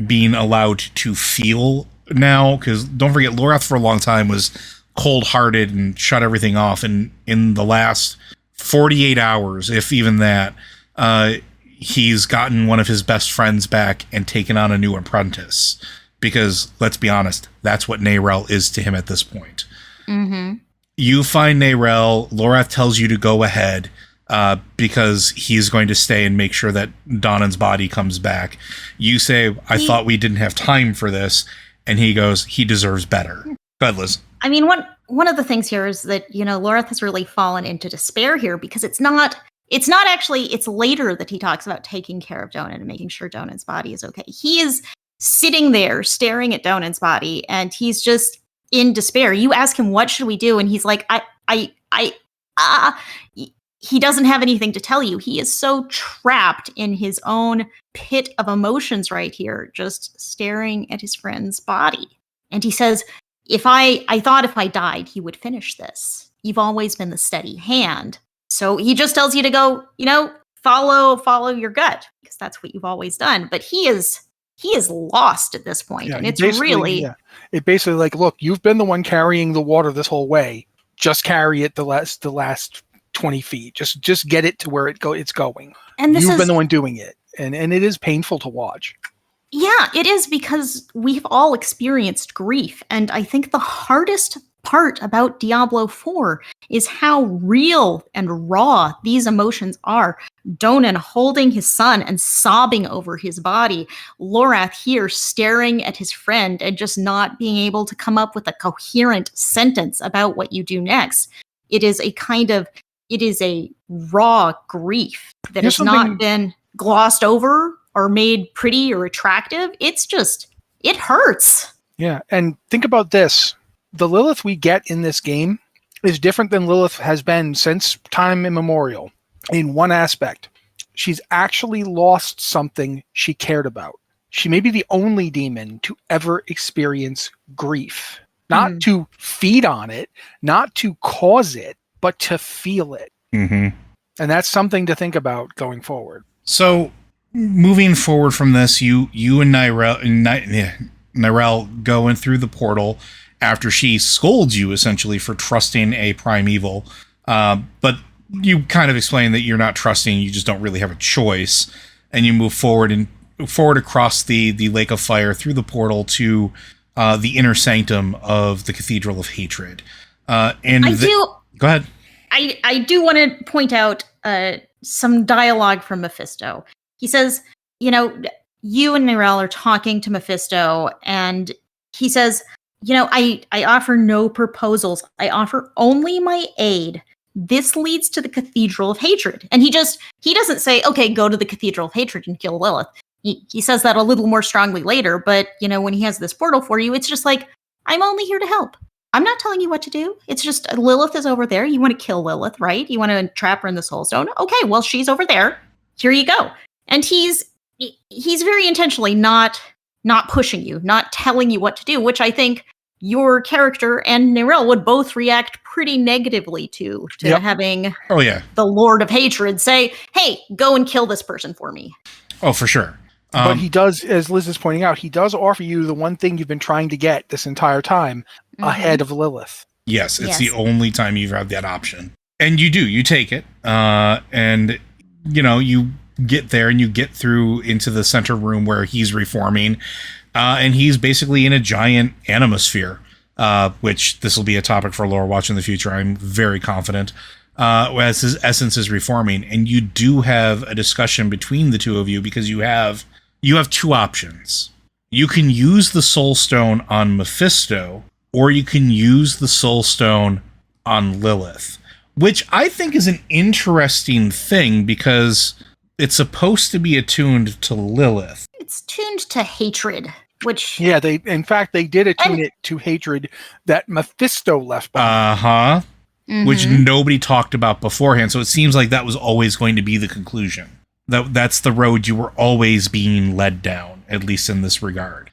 being allowed to feel now, because don't forget, Lorath for a long time was cold-hearted and shut everything off, and in the last 48 hours, if even that, he's gotten one of his best friends back and taken on a new apprentice, because let's be honest, that's what Narel is to him at this point. Mm-hmm. You find Narelle. Lorath tells you to go ahead because he's going to stay and make sure that Donan's body comes back. You say, I thought we didn't have time for this. And he goes, he deserves better. Go ahead, Liz. I mean, one of the things here is that, Lorath has really fallen into despair here because it's not actually, it's later that he talks about taking care of Donan and making sure Donan's body is okay. He is sitting there staring at Donan's body and he's just in despair. You ask him, what should we do? And he's like, he doesn't have anything to tell you. He is so trapped in his own pit of emotions right here, just staring at his friend's body. And he says, I thought if I died, he would finish this. You've always been the steady hand. So he just tells you to go, follow your gut, because that's what you've always done. But he is lost at this point. Yeah, And it's really... Yeah. It basically like, look, you've been the one carrying the water this whole way. Just carry it the last 20 feet. Just get it to where it's going. And you've been the one doing it. And it is painful to watch. Yeah, it is, because we've all experienced grief. And I think the hardest part about Diablo 4 is how real and raw these emotions are. Donan holding his son and sobbing over his body. Lorath here staring at his friend and just not being able to come up with a coherent sentence about what you do next. It is a raw grief that has not been glossed over or made pretty or attractive. It hurts. Yeah, and think about this. The Lilith we get in this game is different than Lilith has been since time immemorial in one aspect. She's actually lost something she cared about. She may be the only demon to ever experience grief. Not to feed on it, not to cause it, but to feel it. Mm-hmm. And that's something to think about going forward. So, moving forward from this, you and Nyrelle go in through the portal after she scolds you essentially for trusting a primeval. But you kind of explain that you're not trusting, you just don't really have a choice. And you move forward across the Lake of Fire through the portal to the inner sanctum of the Cathedral of Hatred. Go ahead. I do want to point out some dialogue from Mephisto. He says, you and Nyrelle are talking to Mephisto, and he says, I offer no proposals. I offer only my aid. This leads to the Cathedral of Hatred. And he doesn't say, okay, go to the Cathedral of Hatred and kill Lilith. He says that a little more strongly later, but, when he has this portal for you, it's just like, I'm only here to help. I'm not telling you what to do. It's just Lilith is over there. You want to kill Lilith, right? You want to trap her in the Soul Stone. Okay, well, she's over there. Here you go. And he's very intentionally not pushing you, not telling you what to do, which I think your character and Nyrelle would both react pretty negatively to having the Lord of Hatred say, hey, go and kill this person for me. Oh, for sure. But he does, as Liz is pointing out, he does offer you the one thing you've been trying to get this entire time, ahead of Lilith. Yes, it's the only time you've had that option. And you take it. And, you get there and you get through into the center room where he's reforming. And he's basically in a giant animosphere, which this will be a topic for Lore Watch in the future. I'm very confident. As his essence is reforming. And you do have a discussion between the two of you because you have two options. You can use the Soul Stone on Mephisto, or you can use the Soul Stone on Lilith, which I think is an interesting thing because it's supposed to be attuned to Lilith. It's tuned to hatred, which... Yeah, they did attune it to hatred that Mephisto left behind. Mm-hmm. Which nobody talked about beforehand. So it seems like that was always going to be the conclusion. That's the road you were always being led down, at least in this regard.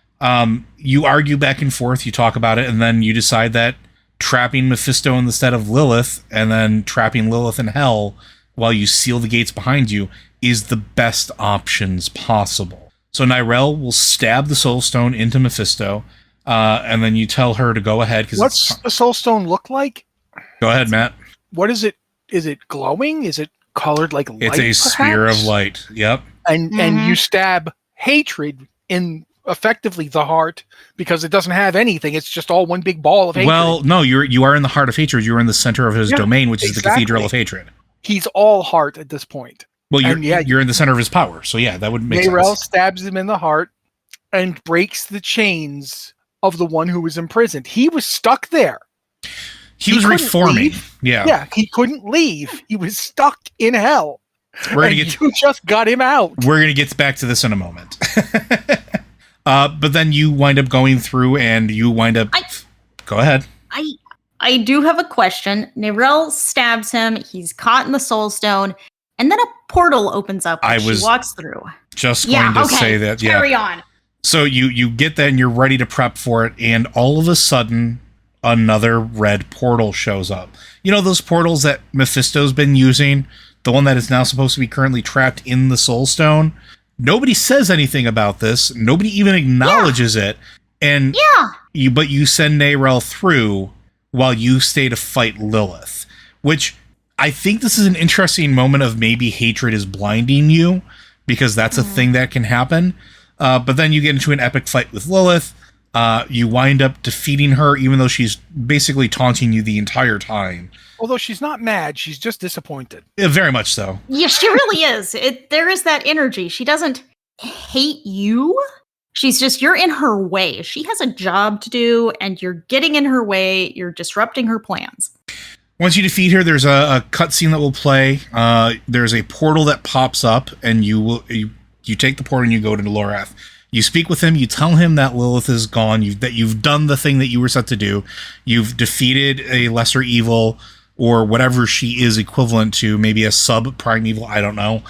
You argue back and forth, you talk about it, and then you decide that trapping Mephisto instead of Lilith, and then trapping Lilith in hell while you seal the gates behind you, is the best options possible. So Nyrelle will stab the Soul Stone into Mephisto, and then you tell her to go ahead. What's the Soul Stone look like? Go ahead, Matt. What is it? Is it glowing? Is it colored like light? It's a sphere of light. Yep. And you stab hatred in effectively the heart because it doesn't have anything. It's just all one big ball of hatred. Well, no, you are in the heart of hatred. You're in the center of his domain, which is the Cathedral of Hatred. He's all heart at this point. Well, you're in the center of his power, so yeah, that would make sense. Narelle stabs him in the heart and breaks the chains of the one who was imprisoned. He was stuck there. He was reforming. Leave. Yeah, he couldn't leave. He was stuck in hell. You just got him out. We're gonna get back to this in a moment. But then you wind up going through, and you wind up. Go ahead. I do have a question. Narelle stabs him. He's caught in the Soul Stone, and then a portal opens up. She walks through. Just going to say that. Carry on. So you get that, and you're ready to prep for it, and all of a sudden, another red portal shows up. You know those portals that Mephisto's been using? The one that is now supposed to be currently trapped in the Soul Stone? Nobody says anything about this. Nobody even acknowledges it. And but you send Narelle through while you stay to fight Lilith. Which, I think this is an interesting moment of maybe hatred is blinding you, because that's a thing that can happen. But then you get into an epic fight with Lilith. You wind up defeating her, even though she's basically taunting you the entire time. Although she's not mad, she's just disappointed. Yeah, very much so. Yeah, she really is. There is that energy. She doesn't hate you. She's just, you're in her way. She has a job to do, and you're getting in her way. You're disrupting her plans. Once you defeat her, there's a cutscene that will play. There's a portal that pops up, and you take the portal and you go to Lorath. You speak with him. You tell him that Lilith is gone. That you've done the thing that you were set to do. You've defeated a lesser evil, or whatever she is equivalent to, maybe a sub-prime evil, I don't know,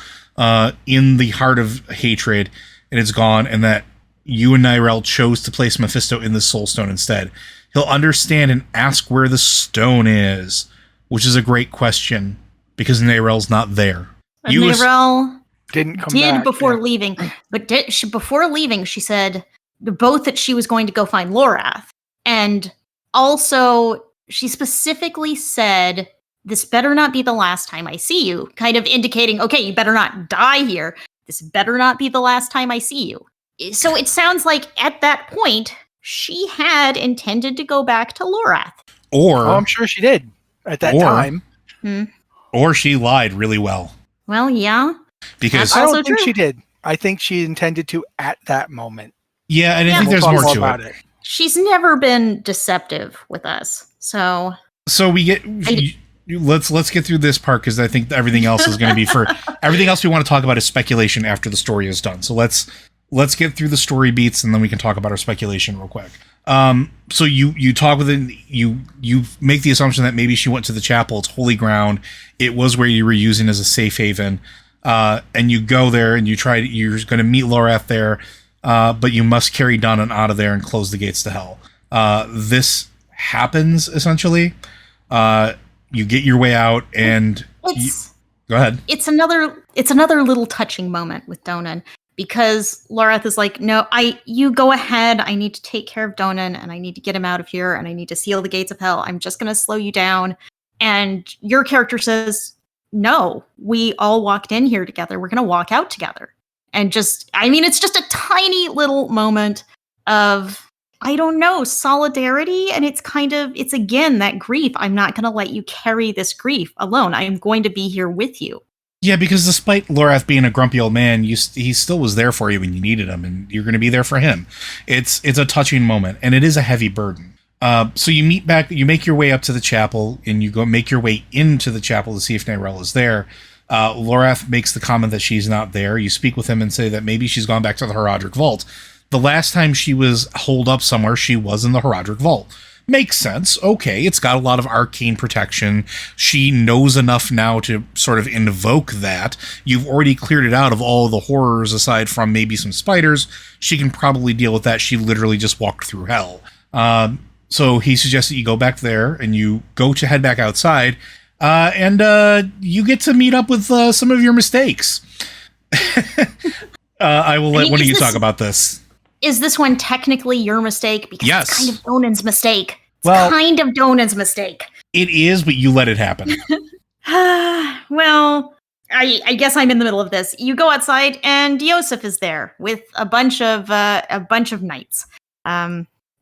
in the heart of hatred, and it's gone, and that you and Narelle chose to place Mephisto in the Soul Stone instead. He'll understand and ask where the stone is, which is a great question, because Narelle's not there. Narelle did back, before leaving, but before leaving, she said both that she was going to go find Lorath, and also she specifically said, "This better not be the last time I see you," kind of indicating, okay, you better not die here. This better not be the last time I see you. So it sounds like at that point, she had intended to go back to Lorath. I'm sure she did at that time. Or she lied really well. Well, yeah. Because I don't think she did. I think she intended to at that moment. Yeah, and I think there's more to it. She's never been deceptive with us. So we get let's get through this part, because I think everything else is going to be for everything else we want to talk about is speculation after the story is done. So let's get through the story beats, and then we can talk about our speculation real quick. So you talk with it, you make the assumption that maybe she went to the chapel. It's holy ground. It was where you were using as a safe haven. And you go there and you're going to meet Lorath there. But you must carry Donnan out of there and close the gates to hell. This happens essentially. You get your way out, and go ahead. It's another little touching moment with Donnan, because Lorath is like, "No, you go ahead. I need to take care of Donnan, and I need to get him out of here, and I need to seal the gates of hell. I'm just going to slow you down." And your character says, "No, we all walked in here together. We're going to walk out together." And it's just a tiny little moment of, I don't know, solidarity. And it's again, that grief. I'm not going to let you carry this grief alone. I'm going to be here with you. Yeah, because despite Lorath being a grumpy old man, he still was there for you when you needed him, and you're going to be there for him. It's a touching moment, and it is a heavy burden. So you make your way up to the chapel, and you go make your way into the chapel to see if Narelle is there. Lorath makes the comment that she's not there. You speak with him and say that maybe she's gone back to the Horadric Vault. The last time she was holed up somewhere, she was in the Horadric Vault. Makes sense. Okay, it's got a lot of arcane protection. She knows enough now to sort of invoke that. You've already cleared it out of all the horrors aside from maybe some spiders. She can probably deal with that. She literally just walked through hell. So he suggests that you go back there and you head back outside. And you get to meet up with some of your mistakes. I will let one of you talk about this. Is this one technically your mistake? Because yes. It's kind of Donan's mistake. Kind of Donan's mistake. It is, but you let it happen. Well, I guess I'm in the middle of this. You go outside, and Yosef is there with a bunch of knights.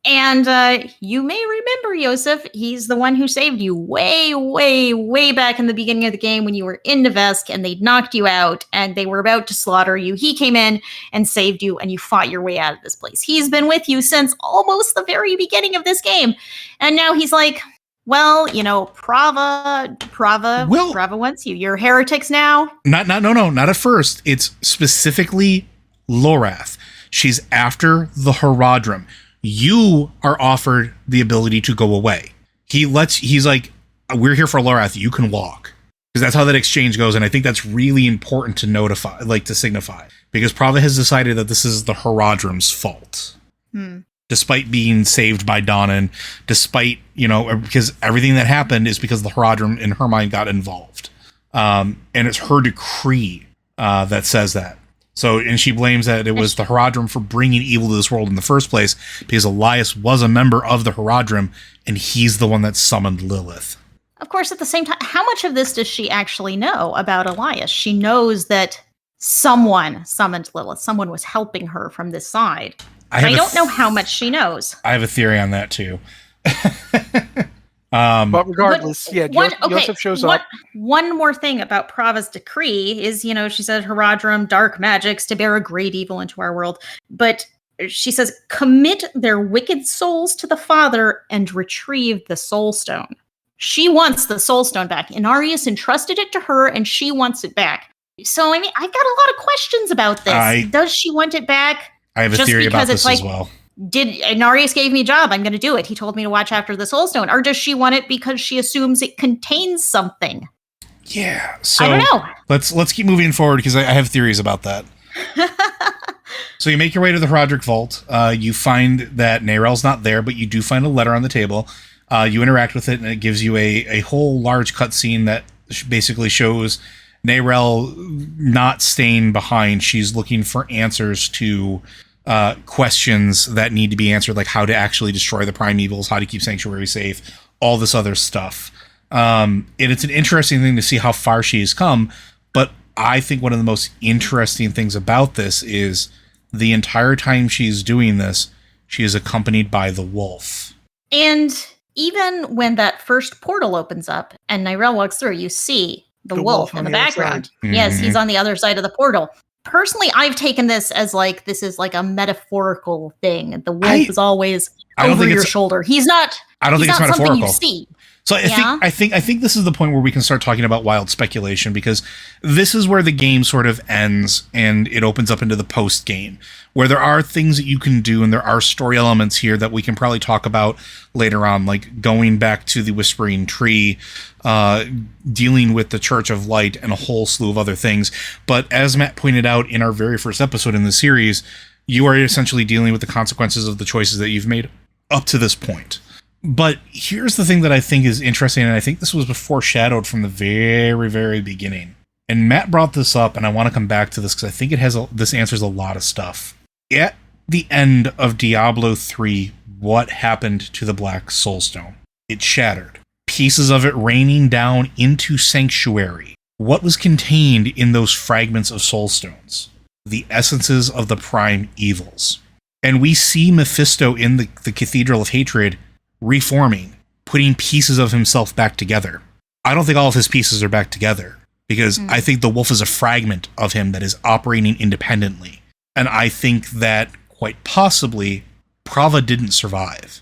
And you may remember Yosef. He's the one who saved you way, way, way back in the beginning of the game when you were in Nevesk and they'd knocked you out and they were about to slaughter you. He came in and saved you, and you fought your way out of this place. He's been with you since almost the very beginning of this game, and now he's like, well, Prava wants you. You're heretics now. Not at first. It's specifically Lorath. She's after the Haradrim. You are offered the ability to go away. He's like, we're here for Lorath. You can walk. Because that's how that exchange goes. And I think that's really important to to signify. Because Prava has decided that this is the Haradrim's fault. Despite being saved by Donan, despite, because everything that happened is because the Haradrim, in her mind, got involved. And it's her decree that says that. So, and she blames that it was the Haradrim for bringing evil to this world in the first place, because Elias was a member of the Haradrim, and he's the one that summoned Lilith. Of course, at the same time, how much of this does she actually know about Elias? She knows that someone summoned Lilith. Someone was helping her from this side. I don't know how much she knows. I have a theory on that, too. But regardless, Joseph shows up. One more thing about Prava's decree is, she said Haradrim, dark magics, to bear a great evil into our world. But she says, commit their wicked souls to the Father and retrieve the Soul Stone. She wants the Soul Stone back. Inarius entrusted it to her, and she wants it back. So, I've got a lot of questions about this. Does she want it back? I have a theory about this as well. Narius gave me a job, I'm going to do it. He told me to watch after the Soul Stone. Or does she want it because she assumes it contains something? Yeah, so I don't know. Let's keep moving forward because I have theories about that. So you make your way to the Haradrim Vault. You find that Nerel's not there, but you do find a letter on the table. You interact with it, and it gives you a whole large cutscene that basically shows Nerel not staying behind. She's looking for answers to questions that need to be answered, like how to actually destroy the primevals, how to keep Sanctuary safe, all this other stuff. And it's an interesting thing to see how far she has come, but I think one of the most interesting things about this is the entire time she's doing this, she is accompanied by the wolf. And even when that first portal opens up and Nyrel walks through, you see the wolf in the background. Yes, he's on the other side of the portal. Personally, I've taken this as this is a metaphorical thing. The wolf is always over your shoulder. He's not. I don't think it's metaphorical. Something you see. So I think this is the point where we can start talking about wild speculation, because this is where the game sort of ends and it opens up into the post game, where there are things that you can do and there are story elements here that we can probably talk about later on, like going back to the Whispering Tree, dealing with the Church of Light, and a whole slew of other things. But as Matt pointed out in our very first episode in the series, you are essentially dealing with the consequences of the choices that you've made up to this point. But here's the thing that I think is interesting, and I think this was foreshadowed from the very, very beginning. And Matt brought this up, and I want to come back to this because I think this answers a lot of stuff. At the end of Diablo 3, what happened to the Black Soulstone? It shattered. Pieces of it raining down into Sanctuary. What was contained in those fragments of Soulstones? The essences of the prime evils. And we see Mephisto in the Cathedral of Hatred reforming, putting pieces of himself back together. I don't think all of his pieces are back together, because I think the wolf is a fragment of him that is operating independently. And I think that, quite possibly, Prava didn't survive.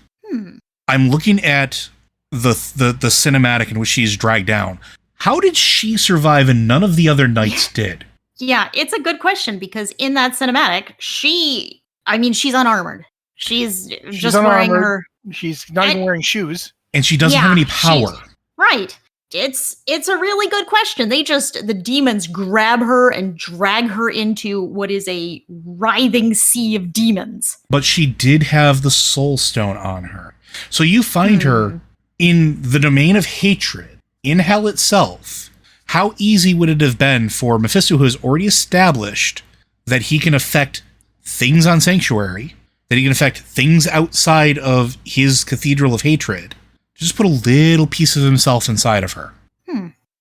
I'm looking at the cinematic in which she's dragged down. How did she survive and none of the other knights did? Yeah, it's a good question, because in that cinematic, she's unarmored. She's just wearing her... She's not even wearing shoes. And she doesn't have any power. Right. It's a really good question. The demons grab her and drag her into what is a writhing sea of demons. But she did have the Soul Stone on her. So you find her in the domain of hatred, in hell itself. How easy would it have been for Mephisto, who has already established that he can affect things on Sanctuary, that he can affect things outside of his Cathedral of Hatred, to just put a little piece of himself inside of her?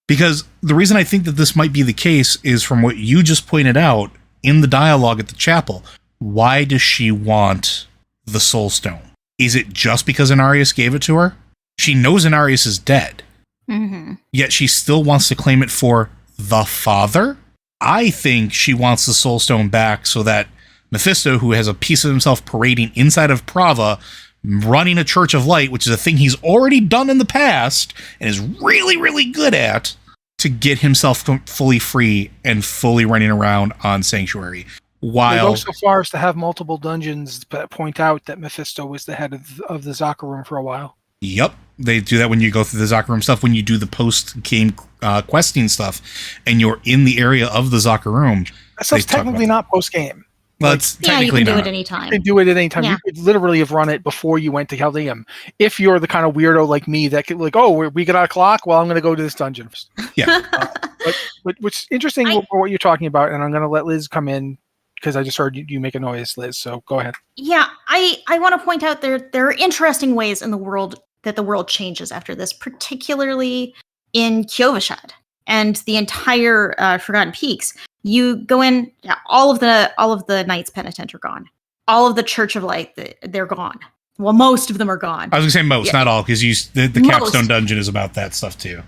Because the reason I think that this might be the case is from what you just pointed out in the dialogue at the chapel. Why does she want the Soul Stone? Is it just because Inarius gave it to her? She knows Inarius is dead. Mm-hmm. Yet she still wants to claim it for the father? I think she wants the Soul Stone back so that Mephisto, who has a piece of himself parading inside of Prava, running a Church of Light, which is a thing he's already done in the past and is really, really good at, to get himself fully free and fully running around on Sanctuary. They While go so far as to have multiple dungeons that point out that Mephisto was the head of the Zaka room for a while. Yep, they do that when you go through the Zaka room stuff, when you do the post-game questing stuff, and you're in the area of the Zaka room. That stuff's technically not post-game. Well, it's technically you can not. do it anytime. You can do it at any time. Yeah. You could literally have run it before you went to Chaldeum. If you're the kind of weirdo like me that could, like, oh, we got our clock, well, I'm going to go to this dungeon. Yeah. But what's interesting for what you're talking about, and I'm going to let Liz come in because I just heard you make a noise, Liz. So go ahead. Yeah, I want to point out there are interesting ways in the world that the world changes after this, particularly in Kyovashad and the entire Forgotten Peaks. You go in, all of the Knights Penitent are gone. All of the Church of Light, they're gone. Well, most of them are gone. I was going to say most, not all, because the Capstone Dungeon is about that stuff too.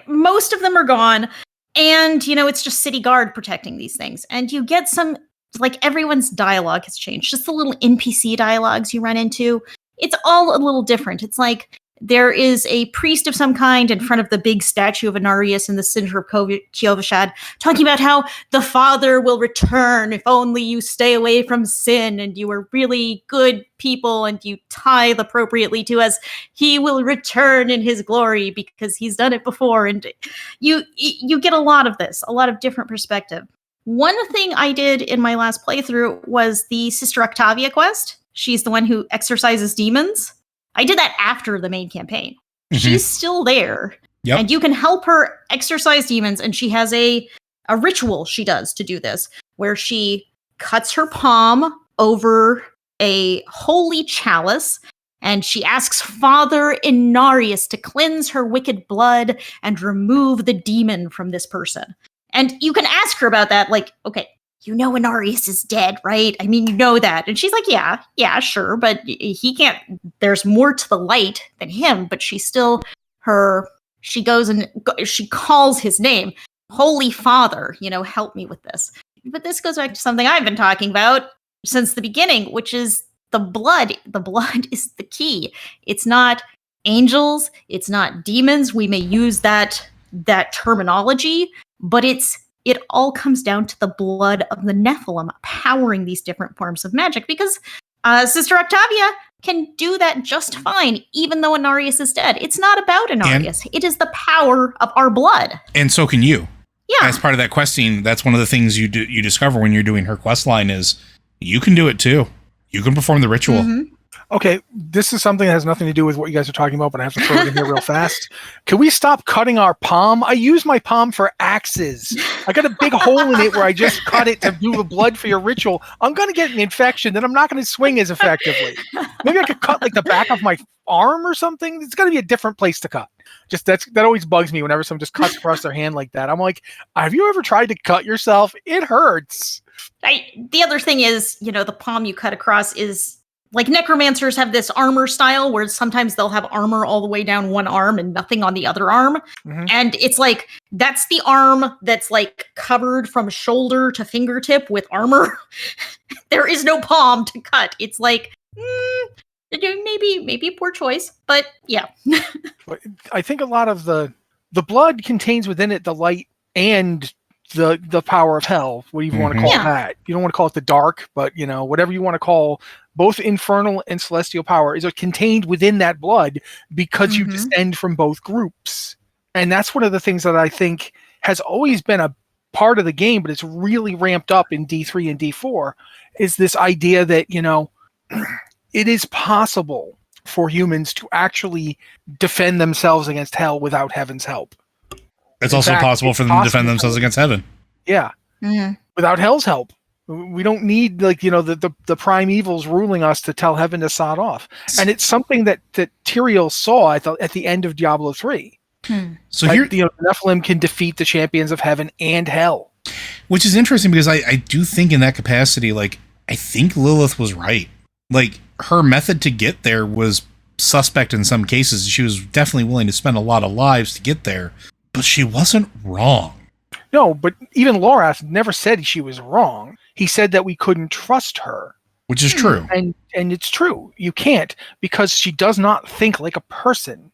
Most of them are gone. And, it's just city guard protecting these things. And you get some, like, everyone's dialogue has changed. Just the little NPC dialogues you run into. It's all a little different. It's like there is a priest of some kind in front of the big statue of Inarius in the center of Kyovashad, talking about how the Father will return if only you stay away from sin and you are really good people and you tithe appropriately to us. He will return in his glory because he's done it before. And you get a lot of this, a lot of different perspective. One thing I did in my last playthrough was the Sister Octavia quest. She's the one who exorcises demons. I did that after the main campaign. Mm-hmm. She's still there. Yep. And you can help her exorcise demons. And she has a ritual she does to do this, where she cuts her palm over a holy chalice. And she asks Father Inarius to cleanse her wicked blood and remove the demon from this person. And you can ask her about that, like, okay, Inarius is dead, right? I mean, you know that. And she's like, yeah, sure. But he can't, there's more to the light than him. But she's still she goes and she calls his name, Holy Father, help me with this. But this goes back to something I've been talking about since the beginning, which is the blood. The blood is the key. It's not angels. It's not demons. We may use that terminology, but it all comes down to the blood of the Nephilim powering these different forms of magic, because Sister Octavia can do that just fine, even though Inarius is dead. It's not about Inarius. It is the power of our blood. And so can you. Yeah. As part of that questing, that's one of the things you discover when you're doing her quest line is you can do it too. You can perform the ritual. Mm-hmm. Okay, this is something that has nothing to do with what you guys are talking about, but I have to throw it in here real fast. Can we stop cutting our palm? I use my palm for axes. I got a big hole in it where I just cut it to do the blood for your ritual. I'm going to get an infection, then I'm not going to swing as effectively. Maybe I could cut like the back of my arm or something. It's got to be a different place to cut. Just that always bugs me whenever someone just cuts across their hand like that. I'm like, have you ever tried to cut yourself? It hurts. The other thing is, the palm you cut across is, like, necromancers have this armor style where sometimes they'll have armor all the way down one arm and nothing on the other arm. Mm-hmm. And it's like, that's the arm that's like covered from shoulder to fingertip with armor. There is no palm to cut. It's like, maybe a poor choice, but yeah. I think a lot of the blood contains within it the light and the power of hell, what do you want to call that? You don't want to call it the dark, but whatever you want to call both infernal and celestial power is contained within that blood because you descend from both groups. And that's one of the things that I think has always been a part of the game, but it's really ramped up in D3 and D4, is this idea that, it is possible for humans to actually defend themselves against hell without heaven's help. It's also possible for them to defend themselves against heaven. Yeah. Mm-hmm. Without hell's help. We don't need the prime evils ruling us to tell heaven to sod off. And it's something that Tyrael saw at the end of Diablo 3. So Like, here, the Nephilim can defeat the champions of heaven and hell. which is interesting because I do think in that capacity, like, I think Lilith was right. Like, her method to get there was suspect in some cases. She was definitely willing to spend a lot of lives to get there, but she wasn't wrong. No, but even Lorath never said she was wrong. He said that we couldn't trust her. Which is true. And it's true. You can't, because she does not think like a person.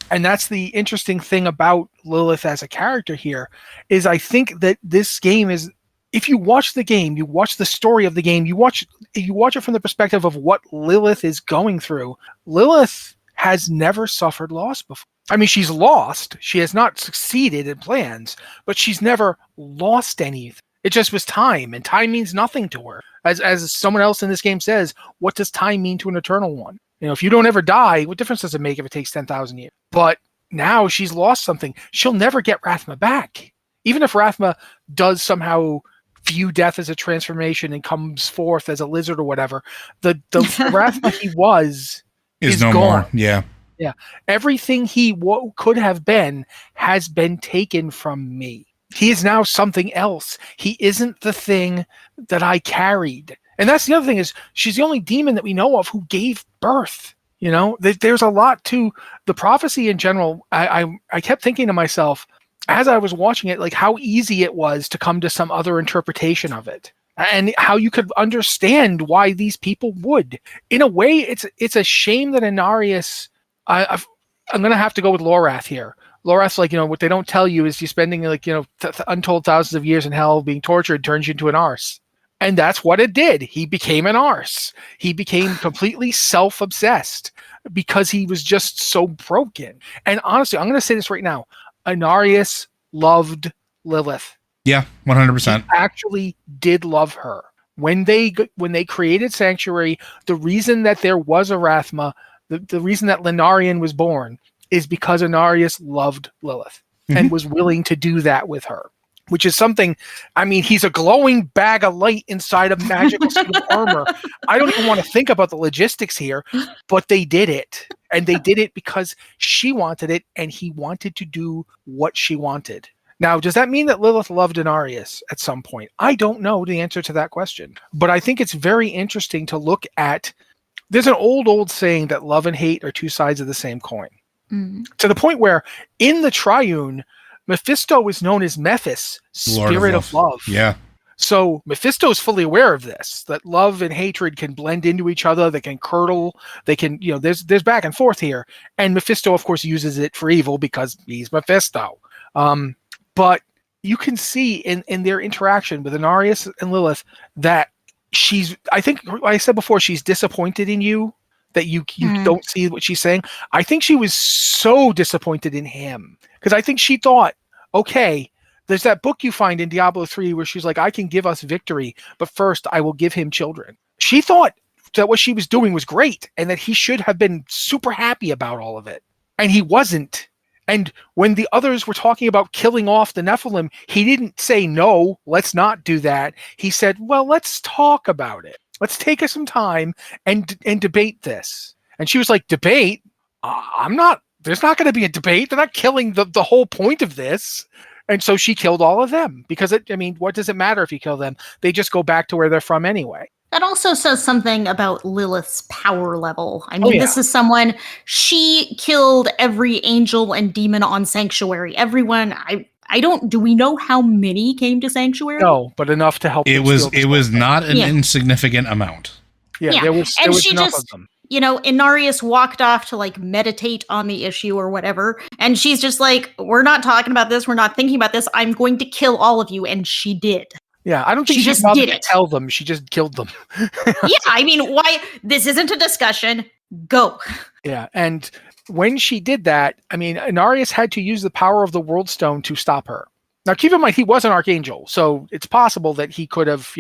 And that's the interesting thing about Lilith as a character here, is I think that this game is, if you watch the game, you watch the story of the game, you watch it from the perspective of what Lilith is going through. Lilith has never suffered loss before. I mean, she's lost. She has not succeeded in plans, but she's never lost anything. It just was time, and time means nothing to her. As someone else in this game says, what does time mean to an eternal one? You know, if you don't ever die, what difference does it make if it takes 10,000 years? But now she's lost something. She'll never get Rathma back. Even if Rathma does somehow view death as a transformation and comes forth as a lizard or whatever, the Rathma he was is no gone. more. Yeah. Yeah. Everything he could have been has been taken from me. He is now something else. He isn't the thing that I carried. And that's the other thing, is she's the only demon that we know of who gave birth. You know, there's a lot to the prophecy in general. I kept thinking to myself, as I was watching it, like how easy it was to come to some other interpretation of it, and how you could understand why these people would. In a way, it's a shame that Inarius, I'm going to have to go with Lorath here. Lorath's like, you know, what they don't tell you is you're spending, like, you know, untold thousands of years in hell being tortured turns you into an arse. And that's what it did. He became an arse. He became completely self-obsessed because he was just so broken. And honestly, I'm going to say this right now. Inarius loved Lilith. Yeah, 100%. He actually did love her. When they created Sanctuary, the reason that there was a Rathma, the reason that Lenarian was born, is because Inarius loved Lilith and was willing to do that with her. Which is something, I mean, he's a glowing bag of light inside a magical suit of armor. I don't even want to think about the logistics here, but they did it. And they did it because she wanted it, and he wanted to do what she wanted. Now, does that mean that Lilith loved Inarius at some point? I don't know the answer to that question. But I think it's very interesting to look at, there's an old saying that love and hate are two sides of the same coin. To the point where in the Triune, Mephisto is known as Mephis, spirit of love. Yeah. So Mephisto is fully aware of this, that love and hatred can blend into each other. They can curdle. They can, you know, there's back and forth here. And Mephisto, of course, uses it for evil because he's Mephisto. But you can see in their interaction with Inarius and Lilith that I think I said before, she's disappointed in you, that you don't see what she's saying. I think she was so disappointed in him because I think she thought, okay, there's that book you find in Diablo 3 where she's like, I can give us victory, but first I will give him children. She thought that what she was doing was great and that he should have been super happy about all of it. And he wasn't. And when the others were talking about killing off the Nephilim, he didn't say, no, let's not do that. He said, well, let's talk about it. Let's take us some time and debate this. And she was like, debate? There's not going to be a debate. They're not killing the whole point of this. And so she killed all of them because what does it matter if you kill them? They just go back to where they're from anyway. That also says something about Lilith's power level. I mean, This is someone, she killed every angel and demon on Sanctuary. Everyone, do we know how many came to Sanctuary? No, but enough to help. It was not an insignificant amount. Yeah, there was enough of them. You know, Inarius walked off to like meditate on the issue or whatever. And she's just like, we're not talking about this. We're not thinking about this. I'm going to kill all of you. And she did. Yeah, I don't think she just bothered to tell them. She just killed them. Yeah, I mean, why? This isn't a discussion. Go. Yeah, and when she did that, I mean, Inarius had to use the power of the World Stone to stop her. Now, keep in mind, he was an archangel, so it's possible that he could have,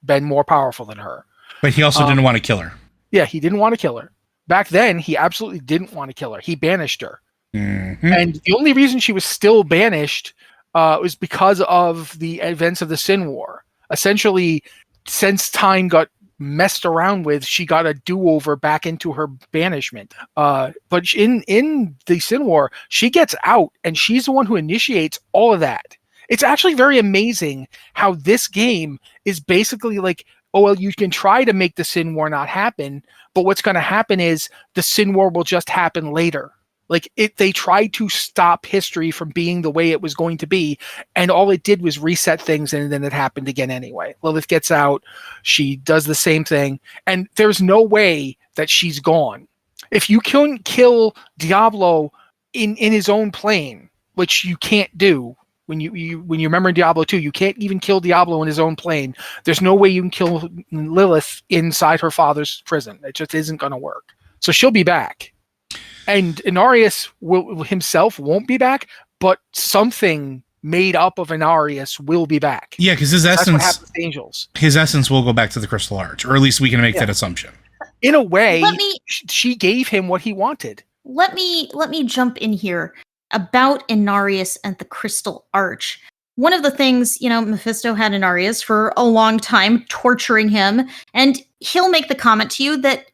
been more powerful than her. But he also didn't want to kill her. Yeah, he didn't want to kill her. Back then, he absolutely didn't want to kill her. He banished her. Mm-hmm. And the only reason she was still banished was because of the events of the Sin War. Essentially, since time got messed around with, she got a do-over back into her banishment. But in the Sin War, she gets out, and she's the one who initiates all of that. It's actually very amazing how this game is basically like, oh, well, you can try to make the Sin War not happen, but what's going to happen is the Sin War will just happen later. Like they tried to stop history from being the way it was going to be, and all it did was reset things, and then it happened again anyway. Lilith gets out, she does the same thing, and there's no way that she's gone. If you couldn't kill Diablo in his own plane, which you can't do, when you remember in Diablo 2, you can't even kill Diablo in his own plane. There's no way you can kill Lilith inside her father's prison. It just isn't going to work. So she'll be back. And Inarius himself won't be back, but something made up of Inarius will be back. Yeah, because his That's what essence, happens to angels. his essence will go back to the Crystal Arch, or at least we can make that assumption. In a way, Let me- she gave him what he wanted. Let me jump in here about Inarius and the Crystal Arch. One of the things, Mephisto had Inarius for a long time, torturing him, and he'll make the comment to you that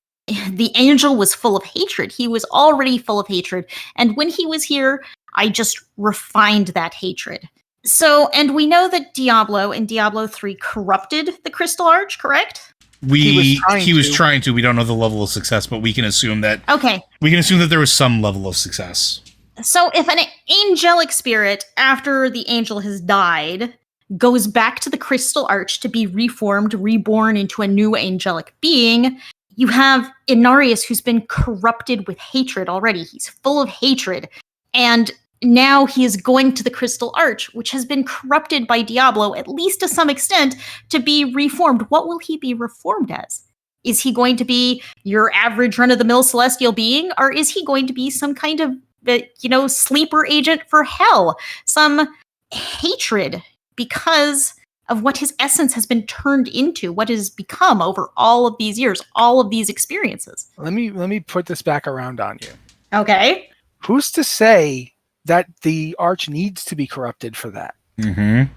the angel was full of hatred. He was already full of hatred. And when he was here, I just refined that hatred. So, and we know that Diablo in Diablo 3 corrupted the Crystal Arch, correct? He was trying to. We don't know the level of success, but we can assume that. Okay. We can assume that there was some level of success. So if an angelic spirit, after the angel has died, goes back to the Crystal Arch to be reformed, reborn into a new angelic being, you have Inarius, who's been corrupted with hatred already. He's full of hatred. And now he is going to the Crystal Arch, which has been corrupted by Diablo, at least to some extent, to be reformed. What will he be reformed as? Is he going to be your average run-of-the-mill celestial being? Or is he going to be some kind of, sleeper agent for hell? Some hatred because of what his essence has been turned into, what has become over all of these years, all of these experiences. Let me put this back around on you. Okay. Who's to say that the Arch needs to be corrupted for that? Mm-hmm.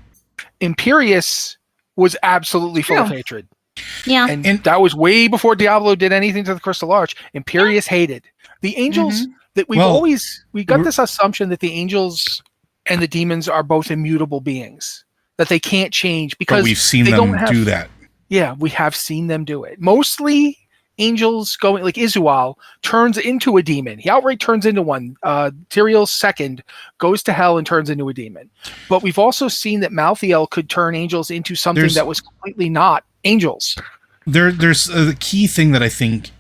Imperius was absolutely full of hatred. Yeah. And that was way before Diablo did anything to the Crystal Arch. Imperius hated. The angels that we got this assumption that the angels and the demons are both immutable beings, that they can't change because but we've seen them do that. Yeah, we have seen them do it. Mostly angels going, like Izual turns into a demon. He outright turns into one. Tyrael's second goes to hell and turns into a demon. But we've also seen that Malthael could turn angels into something that was completely not angels. There's a key thing that I think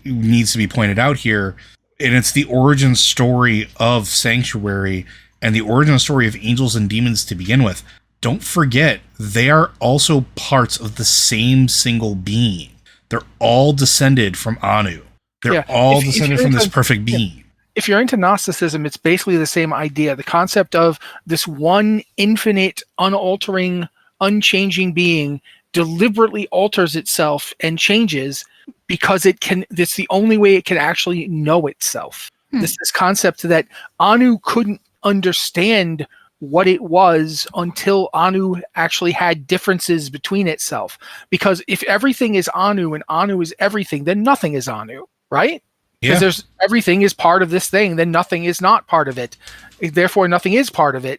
needs to be pointed out here, and it's the origin story of Sanctuary and the origin story of angels and demons to begin with. Don't forget, they are also parts of the same single being. They're all descended from Anu. They're all descended from this perfect being. If you're into Gnosticism, it's basically the same idea. The concept of this one infinite, unaltering, unchanging being deliberately alters itself and changes because it's the only way it can actually know itself. This concept that Anu couldn't understand what it was until Anu actually had differences between itself. Because if everything is Anu and Anu is everything, then nothing is Anu, right? Because everything is part of this thing, then nothing is not part of it. Therefore, nothing is part of it.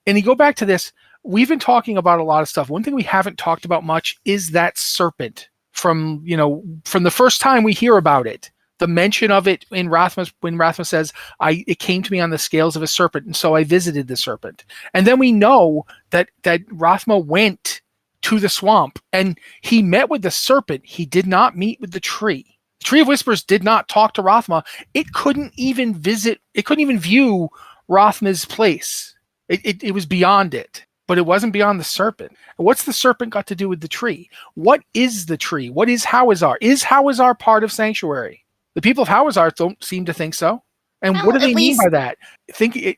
And you go back to this, we've been talking about a lot of stuff. One thing we haven't talked about much is that serpent from the first time we hear about it. The mention of it in Rathma, when Rathma says, it came to me on the scales of a serpent, and so I visited the serpent. And then we know that Rathma went to the swamp, and he met with the serpent. He did not meet with the tree. The Tree of Whispers did not talk to Rathma. It couldn't even view Rathma's place. It was beyond it, but it wasn't beyond the serpent. What's the serpent got to do with the tree? What is the tree? What is Hawazar? Is Hawazar part of Sanctuary? The people of Hawazar don't seem to think so. And what do they mean by that?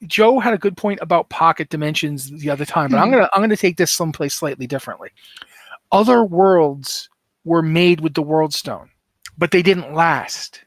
Joe had a good point about pocket dimensions the other time, but I'm gonna take this someplace slightly differently. Other worlds were made with the World Stone, but they didn't last.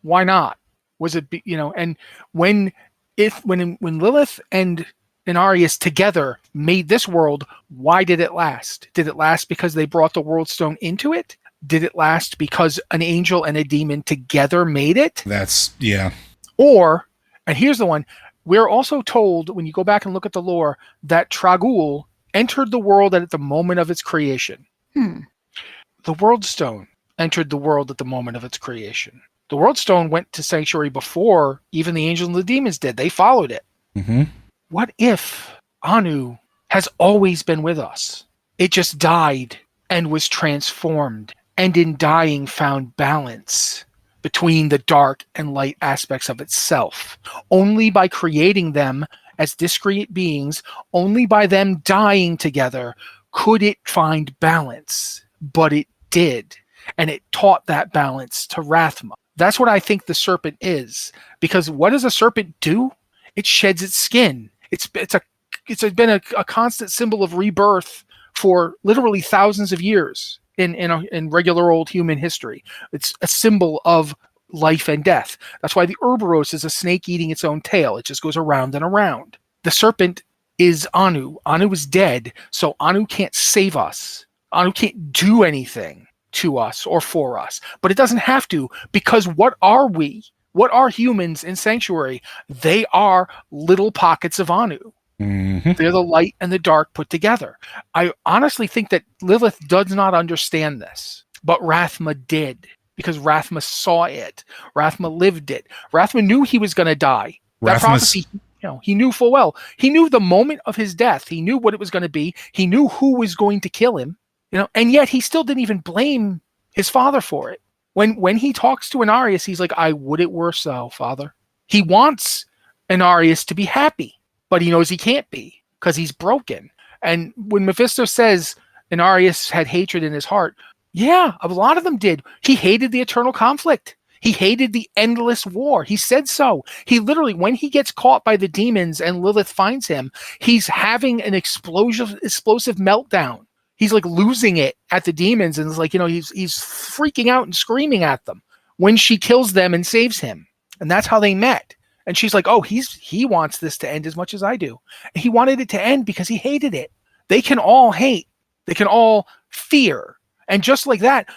Why not? Was it and when Lilith and Inarius together made this world, why did it last? Did it last because they brought the World Stone into it? did it last because an angel and a demon together made it? That's, yeah. Or, and here's the one, we're also told, when you go back and look at the lore, that Tragul entered the world at the moment of its creation. The World Stone entered the world at the moment of its creation. The World Stone went to Sanctuary before even the angels and the demons did. They followed it. Mm-hmm. What if Anu has always been with us? It just died and was transformed, and in dying found balance between the dark and light aspects of itself. Only by creating them as discrete beings, only by them dying together, could it find balance. But it did, and it taught that balance to Rathma. That's what I think the serpent is, because what does a serpent do? It sheds its skin. It's been a constant symbol of rebirth for literally thousands of years in regular old human history. It's a symbol of life and death. That's why the Ouroboros is a snake eating its own tail. It just goes around and around. The serpent is Anu. Anu is dead, so Anu can't save us. Anu can't do anything to us or for us. But it doesn't have to, because what are we? What are humans in Sanctuary? They are little pockets of Anu. Mm-hmm. They're the light and the dark put together. I honestly think that Lilith does not understand this, but Rathma did, because Rathma saw it. Rathma lived it. Rathma knew he was going to die. That prophecy, he knew full well. He knew the moment of his death. He knew what it was going to be. He knew who was going to kill him. And yet he still didn't even blame his father for it. When he talks to Inarius, he's like, "I would it were so, father." He wants Inarius to be happy, but he knows he can't be because he's broken. And when Mephisto says Inarius had hatred in his heart, yeah, a lot of them did. He hated the eternal conflict. He hated the endless war. He said so. He literally, when he gets caught by the demons and Lilith finds him, he's having an explosive meltdown. He's like losing it at the demons, and it's like, he's freaking out and screaming at them when she kills them and saves him. And that's how they met. And she's like, "Oh, he wants this to end as much as I do." He wanted it to end because he hated it. They can all hate. They can all fear. And just like that,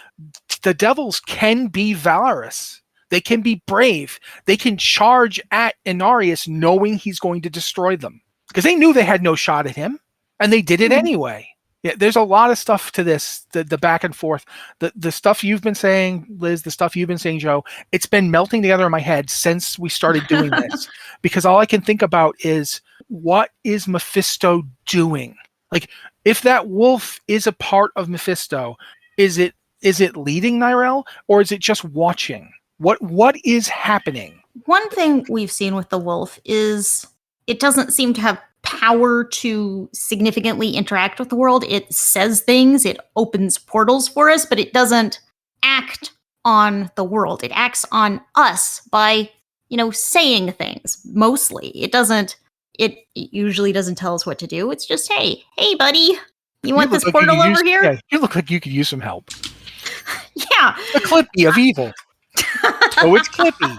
the devils can be valorous. They can be brave. They can charge at Inarius knowing he's going to destroy them, because they knew they had no shot at him, and they did it anyway. Yeah, there's a lot of stuff to this, the back and forth, the stuff you've been saying, Liz, the stuff you've been saying, Joe. It's been melting together in my head since we started doing this, because all I can think about is, what is Mephisto doing? Like, if that wolf is a part of Mephisto, is it leading Nyrel, or is it just watching? What is happening? One thing we've seen with the wolf is it doesn't seem to have power to significantly interact with the world. It says things, it opens portals for us, but it doesn't act on the world. It acts on us by, saying things, mostly. It usually doesn't tell us what to do. It's just, hey buddy, you want this portal over here? Yeah, you look like you could use some help. Yeah. The Clippy of evil. Oh, it's Clippy.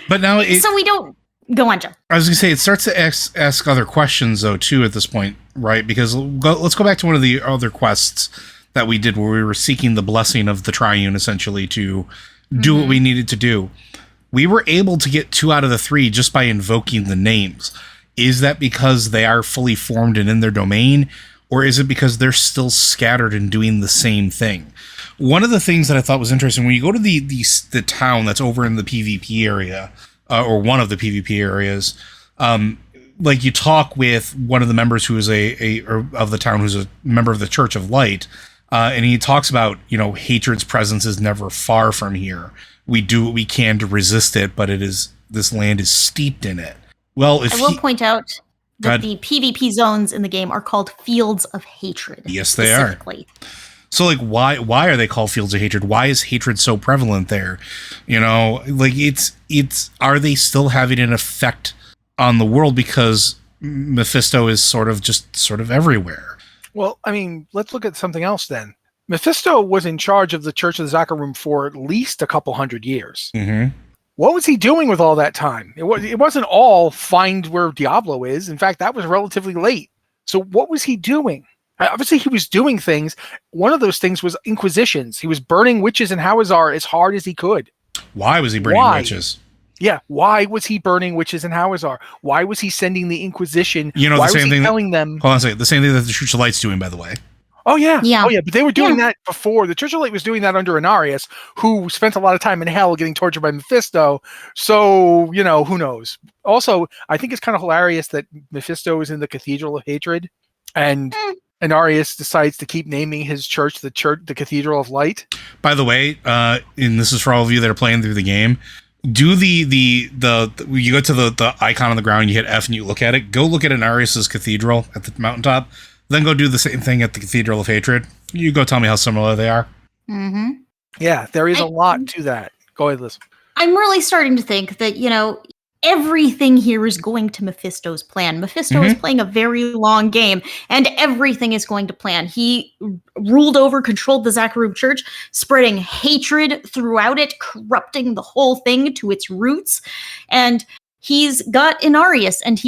But now so we don't go on, Joe. I was going to say, it starts to ask other questions, though, too, at this point, right? Because let's go back to one of the other quests that we did where we were seeking the blessing of the Triune, essentially, to do what we needed to do. We were able to get 2 out of the 3 just by invoking the names. Is that because they are fully formed and in their domain, or is it because they're still scattered and doing the same thing? One of the things that I thought was interesting, when you go to the town that's over in the PvP area, or one of the PvP areas, like you talk with one of the members who is of the town, who's a member of the Church of Light, and he talks about, hatred's presence is never far from here. We do what we can to resist it, but this land is steeped in it. Well, I will point out that the PvP zones in the game are called Fields of Hatred. Yes, they are. So, like, why are they called Fields of Hatred? Why is hatred so prevalent there? Like, are they still having an effect on the world because Mephisto is sort of everywhere? Well, I mean, let's look at something else then. Mephisto was in charge of the Church of the Zakarum for at least a couple hundred years. Mm-hmm. What was he doing with all that time? It wasn't all find where Diablo is. In fact, that was relatively late. So what was he doing? Obviously, he was doing things. One of those things was inquisitions. He was burning witches in Hawazar as hard as he could. Why was he burning Why? witches? Yeah, why was he burning witches in Hawazar? Why was he sending the Inquisition? You know, why the was same he thing. telling them? Hold on a second. The same thing that the Church of Light's doing, by the way. Oh yeah, Yeah. oh yeah. But they were doing Yeah. that before. The Church of Light was doing that under Inarius, who spent a lot of time in hell getting tortured by Mephisto. So who knows? Also, I think it's kind of hilarious that Mephisto is in the Cathedral of Hatred, and Inarius decides to keep naming his church the Cathedral of Light. By the way, and this is for all of you that are playing through the game. Do the you go to the icon on the ground, you hit F and you look at it. Go look at Inarius's cathedral at the mountaintop. Then go do the same thing at the Cathedral of Hatred. You go tell me how similar they are. Mm-hmm. Yeah, there is a lot to that. Go ahead, listen. I'm really starting to think that, everything here is going to Mephisto's plan. Mephisto is playing a very long game, and everything is going to plan. He ruled over, controlled the Zakharub Church, spreading hatred throughout it, corrupting the whole thing to its roots. And he's got Inarius, and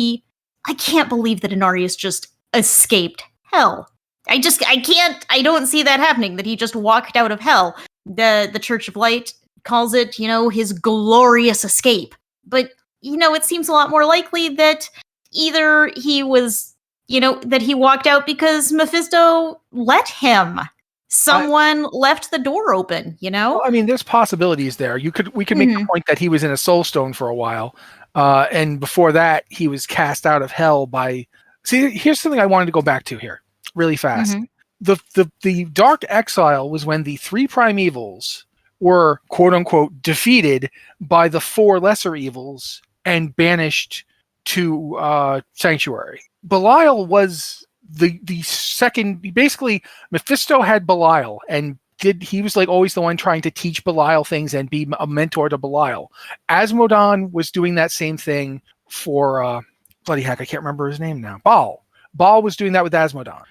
I can't believe that Inarius just escaped hell. I don't see that happening, that he just walked out of hell. The Church of Light calls it, his glorious escape. But it seems a lot more likely that either he was, that he walked out because Mephisto let him. Someone left the door open, Well, I mean, there's possibilities there. We could make the point that he was in a soul stone for a while, and before that, he was cast out of hell by. See, here's something I wanted to go back to here, really fast. The Dark Exile was when the 3 prime evils were quote unquote defeated by the 4 lesser evils and banished to Sanctuary. Belial was the second. Basically, Mephisto had Belial, and he was like always the one trying to teach Belial things and be a mentor to Belial. Asmodon was doing that same thing for bloody heck, I can't remember his name now. Baal was doing that with Asmodon.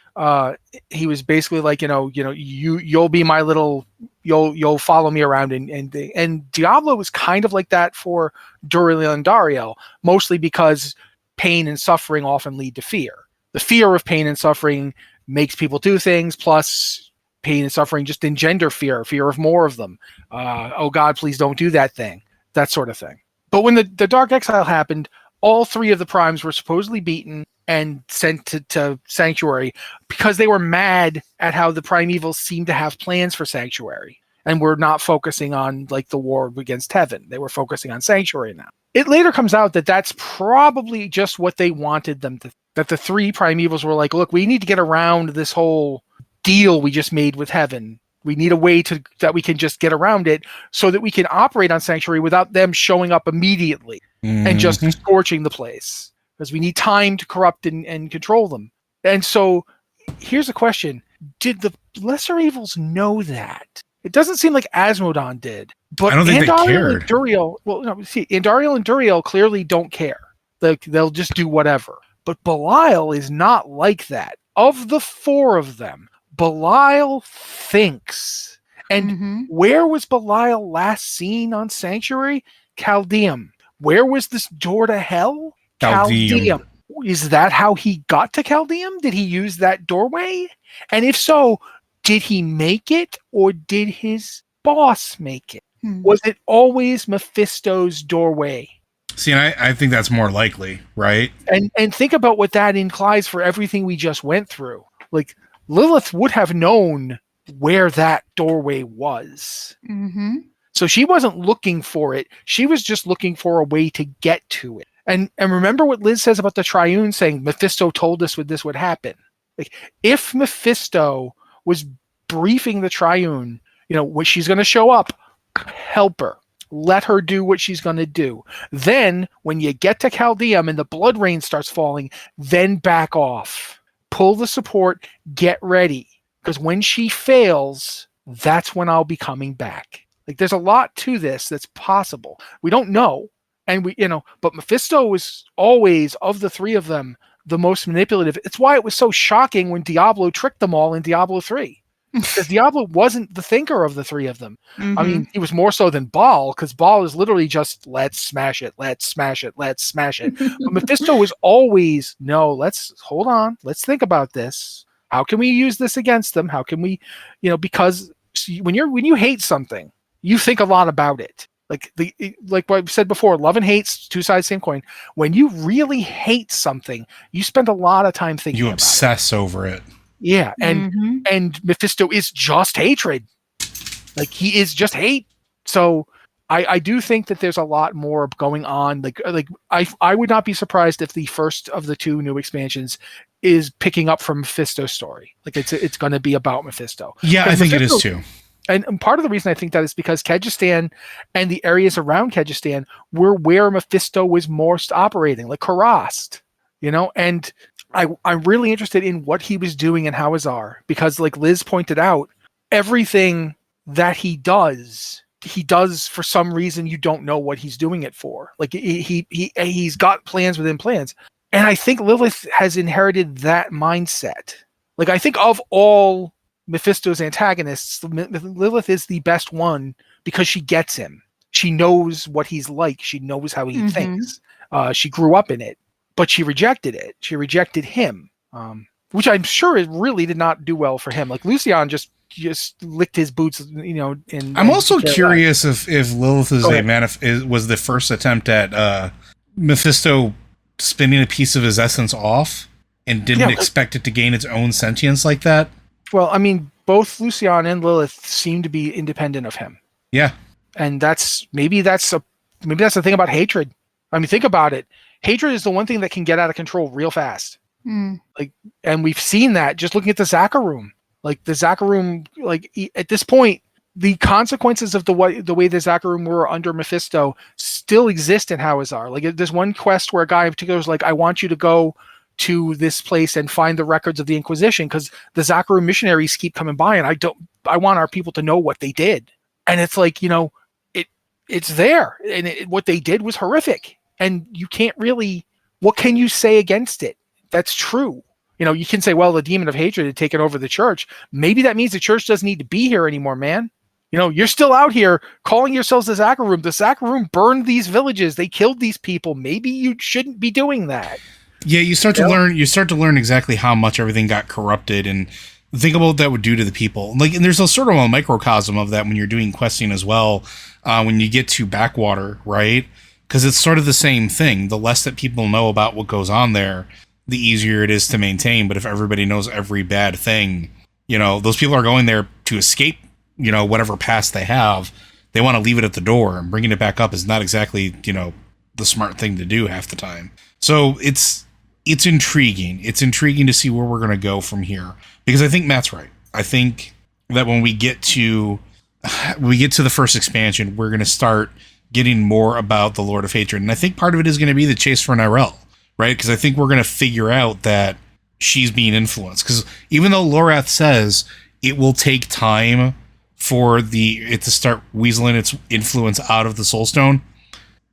He was basically like, you'll be my little, you'll follow me around, and Diablo was kind of like that for Duriel and Dariel, mostly because pain and suffering often lead to fear. The fear of pain and suffering makes people do things, plus pain and suffering just engender fear of more of them. Oh God, please don't do that thing. That sort of thing. But when the Dark Exile happened, all 3 of the primes were supposedly beaten and sent to Sanctuary because they were mad at how the Primevals seemed to have plans for Sanctuary and were not focusing on like the war against heaven. They were focusing on Sanctuary now. It later comes out that that's probably just what they wanted them to. That the 3 Primevals were like, look, we need to get around this whole deal we just made with heaven. We need a way that we can just get around it so that we can operate on Sanctuary without them showing up immediately and just scorching the place. Because we need time to corrupt and control them. And so here's a question. Did the lesser evils know that? It doesn't seem like Asmodon did. But I don't think they cared. And Duriel, Andariel and Duriel clearly don't care. They'll just do whatever. But Belial is not like that. Of the 4 of them, Belial thinks. And where was Belial last seen on Sanctuary? Chaldeum. Where was this door to hell? Chaldeum. Is that how he got to Chaldeum? Did he use that doorway? And if so, did he make it or did his boss make it? Was it always Mephisto's doorway? See, and I think that's more likely, right? And think about what that implies for everything we just went through. Like, Lilith would have known where that doorway was. So she wasn't looking for it. She was just looking for a way to get to it. And remember what Liz says about the Triune saying Mephisto told us this would happen. Like, if Mephisto was briefing the Triune, when she's going to show up, help her. Let her do what she's going to do. Then, when you get to Chaldeum and the blood rain starts falling, then back off. Pull the support, get ready. Because when she fails, that's when I'll be coming back. Like, there's a lot to this that's possible. We don't know. And but Mephisto was always, of the 3 of them, the most manipulative. It's why it was so shocking when Diablo tricked them all in Diablo 3. Because Diablo wasn't the thinker of the 3 of them. I mean, he was more so than Baal, because Baal is literally just, let's smash it, let's smash it, let's smash it. But Mephisto was always, no, let's hold on, let's think about this. How can we use this against them? How can we, because when you hate something, you think a lot about it. Like what I've said before, love and hate's two sides, same coin. When you really hate something, you spend a lot of time thinking You about it. obsess over it. Yeah, and Mephisto is just hatred. Like, he is just hate. So I do think that there's a lot more going on. Like I would not be surprised if the first of the two new expansions is picking up from Mephisto's story. Like, it's going to be about Mephisto. Yeah, I think it is too. And part of the reason I think that is because Kyrgyzstan and the areas around Kyrgyzstan were where Mephisto was most operating, like Karast, and I'm really interested in what he was doing in Hawazar, because, like Liz pointed out, everything that he does for some reason you don't know what he's doing it for. Like, he's got plans within plans. And I think Lilith has inherited that mindset. Like, I think of all Mephisto's antagonists, Lilith is the best one because she gets him. She knows what he's like. She knows how he thinks. She grew up in it, but she rejected it. She rejected him, which I'm sure it really did not do well for him. Like, Lucian just licked his boots, and I'm also curious if Lilith was the first attempt at Mephisto spinning a piece of his essence off and didn't expect it to gain its own sentience like that. Well, I mean, both Lucian and Lilith seem to be independent of him. Yeah. And maybe that's the thing about hatred. I mean, think about it. Hatred is the one thing that can get out of control real fast. Like, and we've seen that just looking at the Zakharum. Like, the Zakharum, like, at this point, the consequences of the way the Zakharum were under Mephisto still exist in Hawazar. Like, there's one quest where a guy in particular was like, I want you to go to this place and find the records of the Inquisition, because the Zakharum missionaries keep coming by, and I want our people to know what they did. And it's like, it's there, and what they did was horrific, and you can't really, what can you say against it? That's true. You can say, well, the demon of hatred had taken over the church. Maybe that means the church doesn't need to be here anymore, man. You're still out here calling yourselves the Zakharum. The Zakharum burned these villages. They killed these people. Maybe you shouldn't be doing that. Yeah, you start to learn exactly how much everything got corrupted, and think about what that would do to the people. Like, and there's a sort of a microcosm of that when you're doing questing as well. When you get to Backwater, right? Because it's sort of the same thing. The less that people know about what goes on there, the easier it is to maintain. But if everybody knows every bad thing, those people are going there to escape, whatever past they have. They want to leave it at the door, and bringing it back up is not exactly, the smart thing to do half the time. So it's intriguing. It's intriguing to see where we're going to go from here, because I think Matt's right. I think that when we get to the first expansion, we're going to start getting more about the Lord of Hatred. And I think part of it is going to be the chase for Nyrelle, right? Because I think we're going to figure out that she's being influenced. Because even though Lorath says it will take time for it to start weaseling its influence out of the Soulstone,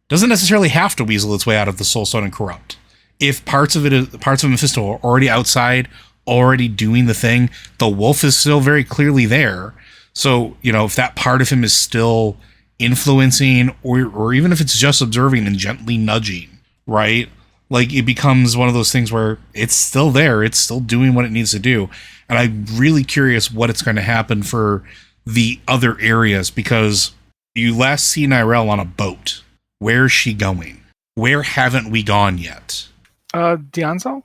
doesn't necessarily have to weasel its way out of the Soulstone and corrupt. If parts of Mephisto are already outside, already doing the thing, the wolf is still very clearly there. So, if that part of him is still influencing, or even if it's just observing and gently nudging, right? Like, it becomes one of those things where it's still there. It's still doing what it needs to do. And I'm really curious what it's going to happen for the other areas, because you last see Nyrelle on a boat. Where's she going? Where haven't we gone yet? Dianzo?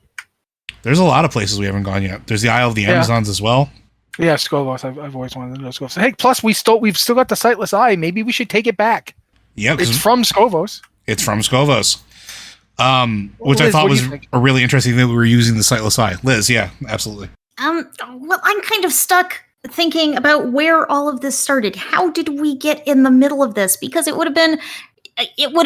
There's a lot of places we haven't gone yet. There's the Isle of the Amazons as well. Yeah, Skovos. I've always wanted to know Skovos. Hey, plus we've still got the Sightless Eye. Maybe we should take it back. Yeah, it's from Skovos. It's from Skovos. Which Liz, I thought was a really interesting that we were using the Sightless Eye. Liz, yeah, absolutely. Well, I'm kind of stuck thinking about where all of this started. How did we get in the middle of this? Because it would have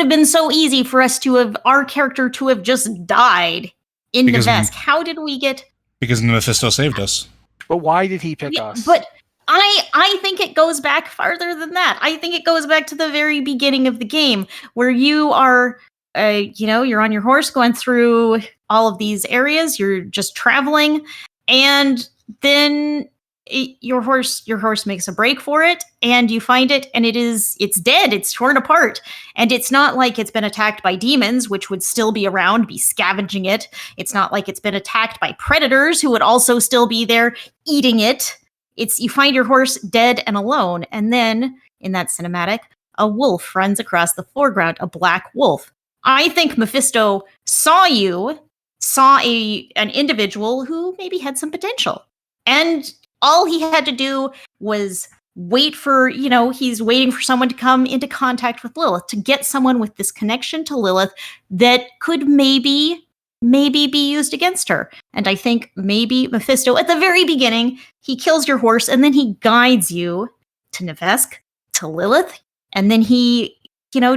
been so easy for us our character to have just died in Nevesk. How did we get? Because Mephisto saved us. But why did he pick us? But I think it goes back farther than that. I think it goes back to the very beginning of the game, where you are, you're on your horse going through all of these areas. You're just traveling, and then your horse makes a break for it, and you find it, and it's dead, it's torn apart, and it's not like it's been attacked by demons, which would still be around, be scavenging it. It's not like it's been attacked by predators who would also still be there eating it. It's you find your horse dead and alone, and then in that cinematic, a wolf runs across the foreground, a black wolf. I think Mephisto saw an individual who maybe had some potential. And all he had to do was wait for, he's waiting for someone to come into contact with Lilith, to get someone with this connection to Lilith that could maybe be used against her. And I think maybe Mephisto, at the very beginning, he kills your horse and then he guides you to Nevesk, to Lilith, and then he,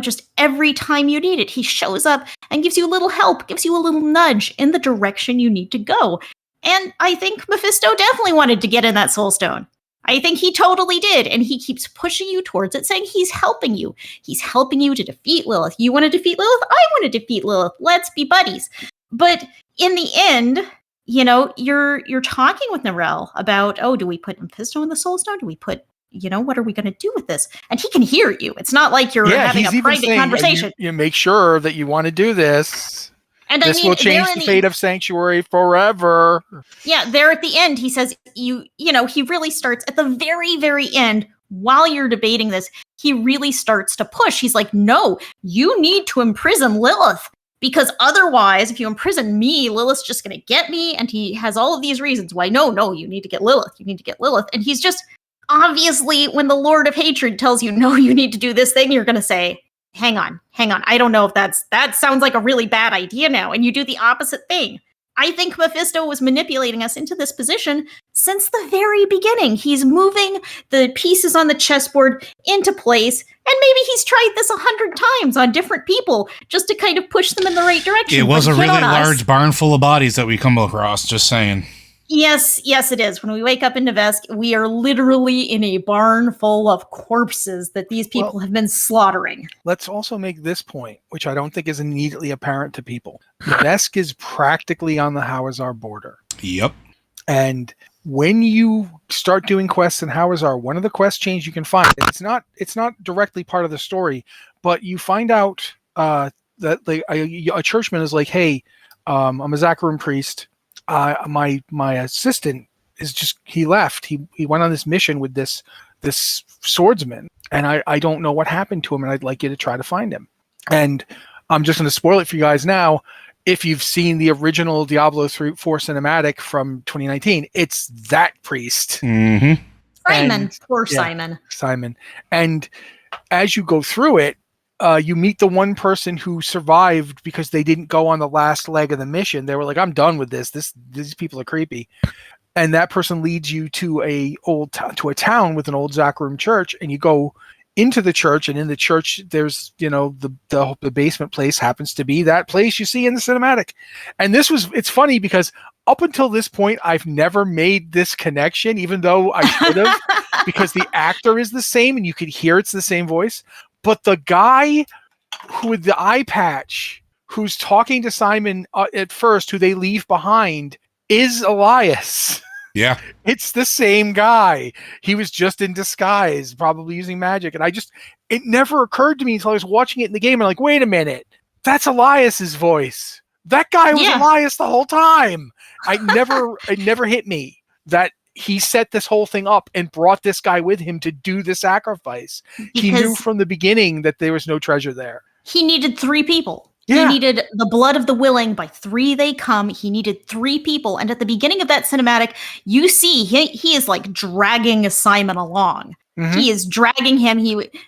just every time you need it, he shows up and gives you a little help, gives you a little nudge in the direction you need to go. And I think Mephisto definitely wanted to get in that soul stone. I think he totally did. And he keeps pushing you towards it, saying he's helping you. He's helping you to defeat Lilith. You want to defeat Lilith? I want to defeat Lilith. Let's be buddies. But in the end, you're talking with Narelle about, do we put Mephisto in the soul stone? Do we put, what are we going to do with this? And he can hear you. It's not like you're having a private conversation. You make sure that you want to do this. And this will change the fate of Sanctuary forever. Yeah, there at the end, he says, he really starts at the very, very end, while you're debating this, he really starts to push. He's like, no, you need to imprison Lilith, because otherwise, if you imprison me, Lilith's just going to get me. And he has all of these reasons why, no, you need to get Lilith. You need to get Lilith. And he's just, obviously, when the Lord of Hatred tells you, no, you need to do this thing, you're going to say, hang on. I don't know if that sounds like a really bad idea now. And you do the opposite thing. I think Mephisto was manipulating us into this position since the very beginning. He's moving the pieces on the chessboard into place. And maybe he's tried this 100 times on different people just to kind of push them in the right direction. It was a really large barn full of bodies that we come across, just saying. Yes, it is. When we wake up in Nevesk, we are literally in a barn full of corpses that these people have been slaughtering. Let's also make this point, which I don't think is immediately apparent to people. Nevesk is practically on the Hawazar border. Yep. And when you start doing quests in Hawazar, one of the quest chains you can find, it's not directly part of the story, but you find out that a churchman is like, hey, I'm a Zakarum priest. My assistant he left. He went on this mission with this swordsman, and I don't know what happened to him, and I'd like you to try to find him. And I'm just going to spoil it for you guys now. If you've seen the original Diablo 4 cinematic from 2019, it's that priest. Mm-hmm. Simon. And as you go through it, you meet the one person who survived because they didn't go on the last leg of the mission. They were like, I'm done with this. These people are creepy. And that person leads you to a town with an old Zakarum church, and you go into the church, and in the church there's the basement place happens to be that place you see in the cinematic. And it's funny because up until this point I've never made this connection, even though I should have, because the actor is the same and you could hear it's the same voice. But the guy with the eye patch who's talking to Simon at first, who they leave behind, is Elias. Yeah. It's the same guy. He was just in disguise, probably using magic. And it never occurred to me until I was watching it in the game. And like, wait a minute, that's Elias's voice. That guy was Elias the whole time. It never hit me that he set this whole thing up and brought this guy with him to do the sacrifice. He knew from the beginning that there was no treasure there. He needed 3 people. Yeah. He needed the blood of the willing. By 3 they come. He needed 3 people. And at the beginning of that cinematic, you see he is like dragging Simon along. Mm-hmm. He is dragging him.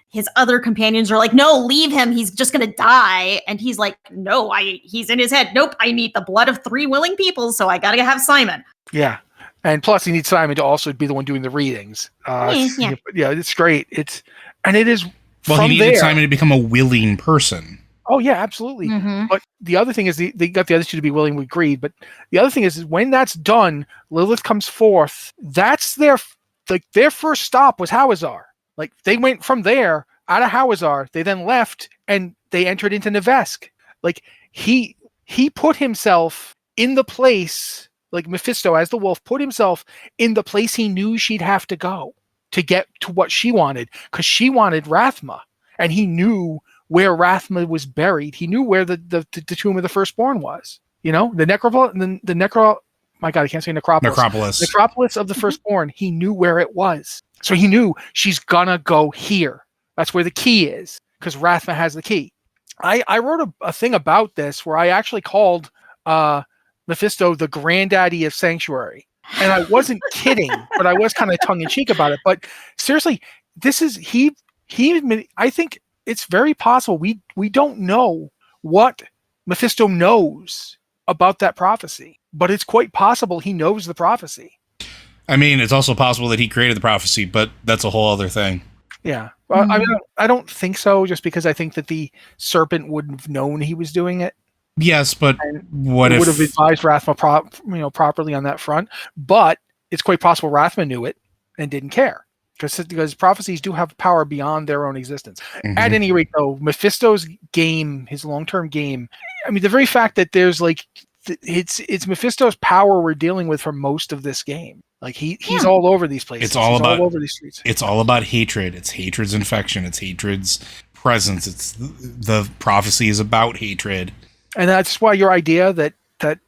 His other companions are like, no, leave him. He's just going to die. And he's like, no, he's in his head. Nope, I need the blood of 3 willing people. So I got to have Simon. Yeah. And plus, he needs Simon to also be the one doing the readings. Yeah, it's great. He needed Simon to become a willing person. Oh yeah, absolutely. Mm-hmm. But the other thing is they got the other 2 to be willing with greed. But the other thing is when that's done, Lilith comes forth. That's their first stop was Hawazar. Like they went from there out of Hawazar. They then left and they entered into Nevesk. Like he put himself in the place like Mephisto as the wolf, put himself in the place he knew she'd have to go to get to what she wanted, because she wanted Rathma, and he knew where Rathma was buried. He knew where the tomb of the firstborn was. You know, the my God, I can't say necropolis. Necropolis of the firstborn. He knew where it was. So he knew she's gonna go here. That's where the key is, because Rathma has the key. I wrote a thing about this where I actually called Mephisto the granddaddy of Sanctuary. And I wasn't kidding, but I was kind of tongue in cheek about it. But seriously, this is I think it's very possible we don't know what Mephisto knows about that prophecy, but it's quite possible he knows the prophecy. I mean, it's also possible that he created the prophecy, but that's a whole other thing. Yeah. Well, I don't think so, just because I think that the serpent wouldn't have known he was doing it. Yes, but what if would have advised Rathma properly on that front? But it's quite possible Rathma knew it and didn't care, because prophecies do have power beyond their own existence. Mm-hmm. At any rate, though, Mephisto's game, his long-term game, I mean, the very fact that there's like it's Mephisto's power we're dealing with for most of this game. Like he's all over these places. It's all all over these streets. It's all about hatred. It's hatred's infection. It's hatred's presence. It's the prophecy is about hatred. And that's why your idea that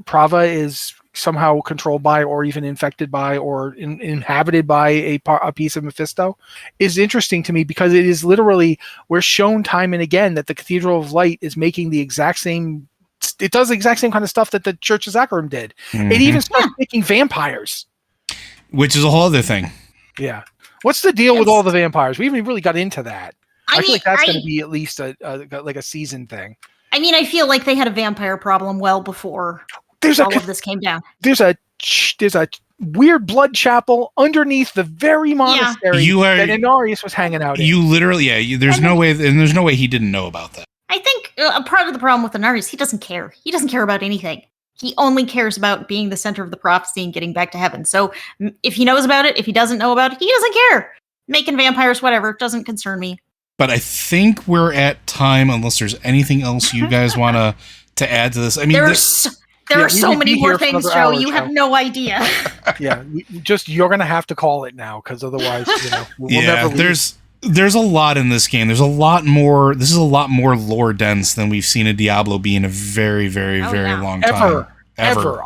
Prava is somehow controlled by, or even infected by, or inhabited by a piece of Mephisto is interesting to me, because it is literally, we're shown time and again that the Cathedral of Light is making the exact same. It does the exact same kind of stuff that the Church of Zakarim did. Mm-hmm. It even starts making vampires, which is a whole other thing. Yeah, what's the deal with all the vampires? We haven't really got into that. I feel like that's going to be at least a season thing. I mean, I feel like they had a vampire problem well before all of this came down. There's a weird blood chapel underneath the very monastery that Inarius was hanging out in. You literally, there's no way he didn't know about that. I think a part of the problem with Inarius, he doesn't care. He doesn't care about anything. He only cares about being the center of the prophecy and getting back to heaven. So if he knows about it, if he doesn't know about it, he doesn't care. Making vampires, whatever, doesn't concern me. But I think we're at time, unless there's anything else you guys want to add to this. I mean, there are so many more things, Joe. You have no idea. Yeah, you're going to have to call it now, because otherwise, we'll never leave. There's a lot in this game. There's a lot more. This is a lot more lore dense than we've seen a Diablo be in a very, very, very long time. Ever.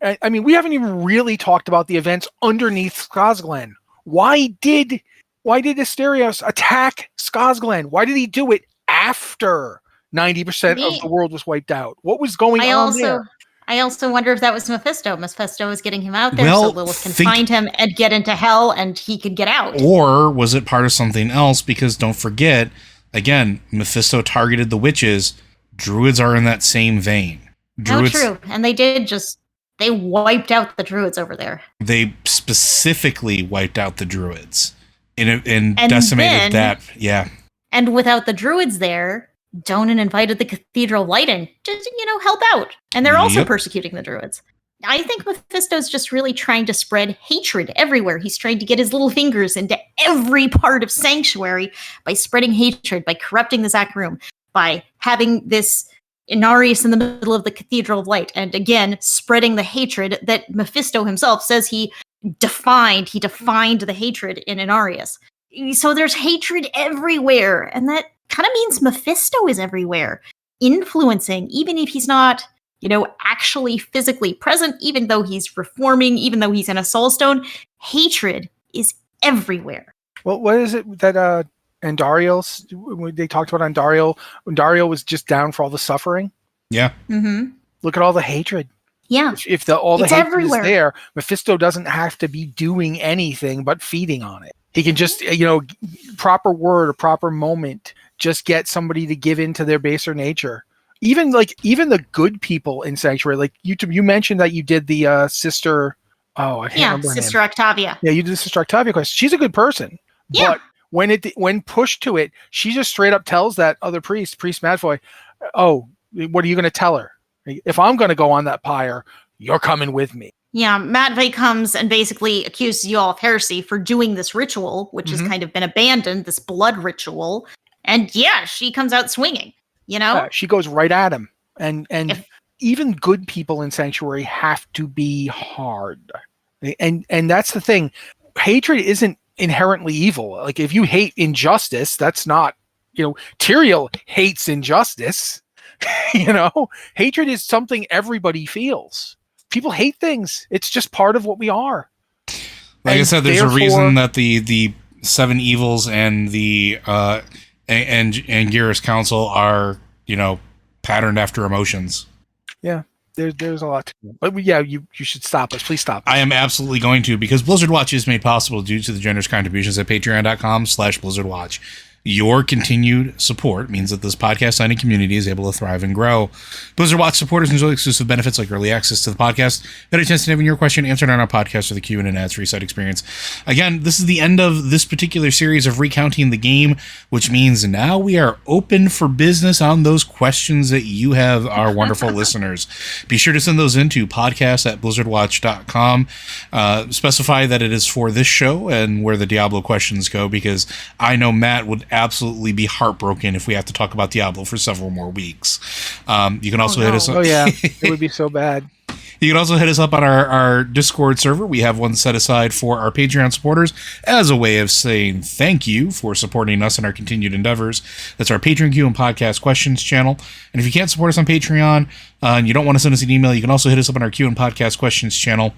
I mean, we haven't even really talked about the events underneath Skazglen. Why did Asterios attack Skazglen? Why did he do it after 90% of the world was wiped out? What was going on there? I also wonder if that was Mephisto. Mephisto was getting him out there so Lilith can find him and get into hell, and he could get out. Or was it part of something else? Because don't forget, again, Mephisto targeted the witches. Druids are in that same vein. True. And they wiped out the druids over there. They specifically wiped out the druids and decimated that. Yeah. And without the druids there, Donan invited the Cathedral of Light in to, help out. And they're also persecuting the druids. I think Mephisto's just really trying to spread hatred everywhere. He's trying to get his little fingers into every part of Sanctuary by spreading hatred, by corrupting the Zakarum, by having this Inarius in the middle of the Cathedral of Light, and again, spreading the hatred that Mephisto himself says he defined. He defined the hatred in Inarius. So there's hatred everywhere, and that kind of means Mephisto is everywhere, influencing, even if he's not, actually physically present, even though he's reforming, even though he's in a soulstone, hatred is everywhere. Well, what is it that Andariel, they talked about Andariel, when Dario was just down for all the suffering? Yeah. Mm-hmm. Look at all the hatred. Yeah. If all the hatred everywhere. is there, Mephisto doesn't have to be doing anything but feeding on it. He can just, proper word, a proper moment, just get somebody to give in to their baser nature. Even the good people in Sanctuary, like you mentioned that you did the sister. Oh, I can't remember her Sister name. Octavia. Yeah, you did the Sister Octavia quest. She's a good person, but when pushed to it, she just straight up tells that other priest Madfoy, "Oh, what are you going to tell her? If I'm going to go on that pyre, you're coming with me." Yeah, Matvey comes and basically accuses you all of heresy for doing this ritual, which has kind of been abandoned, this blood ritual. And she comes out swinging, She goes right at him. And even good people in Sanctuary have to be hard. And that's the thing. Hatred isn't inherently evil. Like, if you hate injustice, that's not, Tyrael hates injustice. Hatred is something everybody feels. People hate things. It's just part of what we are. Like I said, there's a reason that the 7 evils and the and Garrus Council are, patterned after emotions. Yeah. There's a lot to do. But yeah, you should stop us. Please stop us. I am absolutely going to, because Blizzard Watch is made possible due to the generous contributions at patreon.com/BlizzardWatch. Your continued support means that this podcast signing community is able to thrive and grow. Blizzard Watch supporters enjoy exclusive benefits like early access to the podcast, better chance to having your question answered on our podcast, or the Q and an ads-free site experience. Again, this is the end of this particular series of recounting the game, which means now we are open for business on those questions that you have, our wonderful listeners. Be sure to send those into podcast@blizzardwatch.com. Specify that it is for this show and where the Diablo questions go, because I know Matt would absolutely be heartbroken if we have to talk about Diablo for several more weeks. You can also hit us up. Oh yeah, it would be so bad. You can also hit us up on our Discord server. We have one set aside for our Patreon supporters as a way of saying thank you for supporting us in our continued endeavors. That's our Patreon Q and Podcast Questions channel. And if you can't support us on Patreon and you don't want to send us an email, you can also hit us up on our Q and Podcast Questions channel.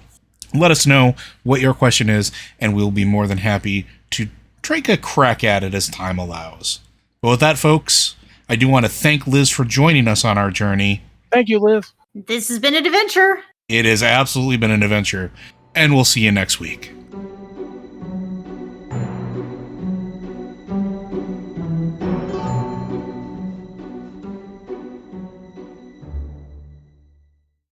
Let us know what your question is, and we'll be more than happy to take a crack at it as time allows. But with that, folks, I do want to thank Liz for joining us on our journey. Thank you, Liz. This has been an adventure. It has absolutely been an adventure, and we'll see you next week.